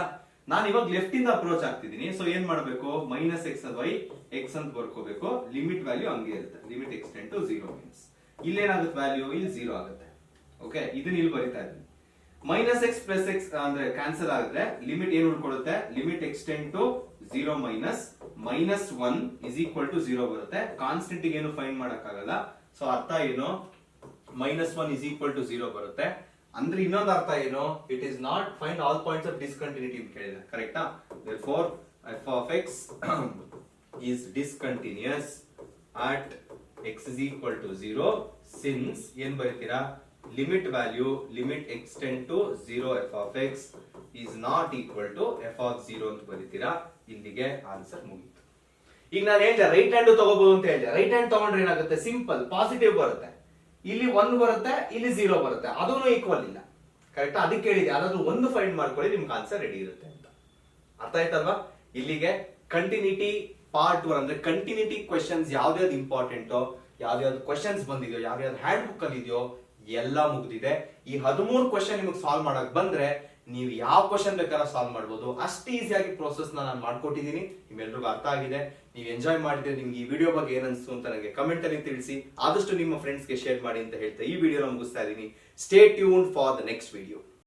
ನಾನು ಇವಾಗ ಲೆಫ್ಟ್ ಇಂದ ಅಪ್ರೋಚ್ ಆಗ್ತಿದ್ದೀನಿ, ಸೊ ಏನ್ ಮಾಡ್ಬೇಕು, ಮೈನಸ್ ಎಕ್ಸ್ ಬೈ ಎಕ್ಸ್ ಅಂತ ಬರ್ಕೋಬೇಕು. ಲಿಮಿಟ್ ವ್ಯಾಲ್ಯೂ ಹಂಗೆ ಇರುತ್ತೆ, ಲಿಮಿಟ್ ಎಕ್ಸ್ಟೆಂಡ್ ಟು 0 ಮೀನ್ಸ್ ಇಲ್ಲಿ ಏನಾಗುತ್ತೆ ವ್ಯಾಲ್ಯೂ, ಇಲ್ಲಿ 0 ಆಗುತ್ತೆ. ಓಕೆ, ಇದನ್ನ ಇಲ್ಲಿ ಬರಿತಾ ಇದ್ದೀನಿ. ಮೈನಸ್ ಎಕ್ಸ್ ಪ್ಲಸ್ ಎಕ್ಸ್ ಅಂದ್ರೆ ಕ್ಯಾನ್ಸಲ್ ಆಗುತ್ತೆ, ಲಿಮಿಟ್ ಏನ್ ಉಳ್ಕೊಳ್ಳುತ್ತೆ, limit extend to 0 minus -1 is equal to 0 ಬರುತ್ತೆ. ಕಾನ್ಸ್ಟೆಂಟ್ ಏನು ಫೈಂಡ್ ಮಾಡಕ್ಕಾಗಲ್ಲ. ಸೊ ಅರ್ಥ ಏನು, -1 ಇಸ್ ಈಕ್ವಲ್ ಟು 0 ಬರುತ್ತೆ. ಅಂದ್ರೆ ಇನ್ನೊಂದು ಅರ್ಥ ಏನು, it is not find all points of discontinuity ಅಂತ ಕೇಳಿದೆ, ಕರೆಕ್ಟಾ? therefore f of x is discontinuous at x is equal to 0 since ಏನ್ ಬರೀತೀರಾ, limit value limit extend to 0 f of x is not equal to f of 0 ಅಂತ ಬರೀತೀರಾ. ಇಲ್ಲಿಗೆ answer ಮುಗೀತು. ಈಗ ನಾನು ಹೇಳಿದೆ ರೈಟ್ ಹ್ಯಾಂಡ್ ತಗೋಬಹುದು ಅಂತ ಹೇಳಿದೆ. ರೈಟ್ ಹ್ಯಾಂಡ್ ತಗೊಂಡ್ರೆ ಏನಾಗುತ್ತೆ, ಸಿಂಪಲ್ ಪಾಸಿಟಿವ್ ಬರುತ್ತೆ, ಇಲ್ಲಿ 1 ಬರುತ್ತೆ, ಇಲ್ಲಿ 0 ಬರುತ್ತೆ, ಅದೂ ಈಕ್ವಲ್ ಇಲ್ಲ, ಕರೆಕ್ಟ್? ಅದಕ್ಕೆ ಹೇಳಿದೆ ಯಾರಾದ್ರೂ ಒಂದು ಫೈಂಡ್ ಮಾಡ್ಕೊಳ್ಳಿ, ನಿಮ್ಗೆ ಆನ್ಸರ್ ರೆಡಿ ಇರುತ್ತೆ ಅಂತ. ಅರ್ಥ ಆಯ್ತಲ್ವಾ? ಇಲ್ಲಿಗೆ ಕಂಟಿನ್ಯೂಟಿ ಪಾರ್ಟ್ 1 ಅಂದ್ರೆ ಕಂಟಿನ್ಯೂಟಿ ಕ್ವೆಶನ್ಸ್ ಯಾವ್ದಾವ್ದು ಇಂಪಾರ್ಟೆಂಟ್, ಯಾವ್ದಾವ್ದು ಕ್ವೆಶನ್ಸ್ ಬಂದಿದೆಯೋ, ಯಾವ್ದಾವ್ದು ಹ್ಯಾಂಡ್ ಬುಕ್ ಅಲ್ಲಿ ಇದೆಯೋ ಎಲ್ಲ ಮುಗ್ದಿದೆ. ಈ 13 ಕ್ವೆಶನ್ ನಿಮಗೆ ಸಾಲ್ವ್ ಮಾಡಕ್ ಬಂದ್ರೆ ನೀವು ಯಾವ ಕ್ವೆಶನ್ ಬೇಕಾದ್ರೂ ಸಾಲ್ವ್ ಮಾಡ್ಬೋದು. ಅಷ್ಟು ಈಸಿಯಾಗಿ ಪ್ರೋಸೆಸ್ ನಾನು ಮಾಡ್ಕೊಟ್ಟಿದ್ದೀನಿ. ನಿಮ್ಮೆಲ್ರಿಗೂ ಅರ್ಥ ಆಗಿದೆ, ನೀವು ಎಂಜಾಯ್ ಮಾಡಿದ್ರೆ. ನಿಮ್ಗೆ ಈ ವಿಡಿಯೋ ಬಗ್ಗೆ ಏನನ್ಸ್ತು ಅಂತ ನನಗೆ ಕಮೆಂಟ್ ಅಲ್ಲಿ ತಿಳಿಸಿ. ಆದಷ್ಟು ನಿಮ್ಮ ಫ್ರೆಂಡ್ಸ್ಗೆ ಶೇರ್ ಮಾಡಿ ಅಂತ ಹೇಳ್ತಾ ಈ ವಿಡಿಯೋನ ಮುಗಿಸ್ತಾ ಇದ್ದೀನಿ. Stay tuned for the next video.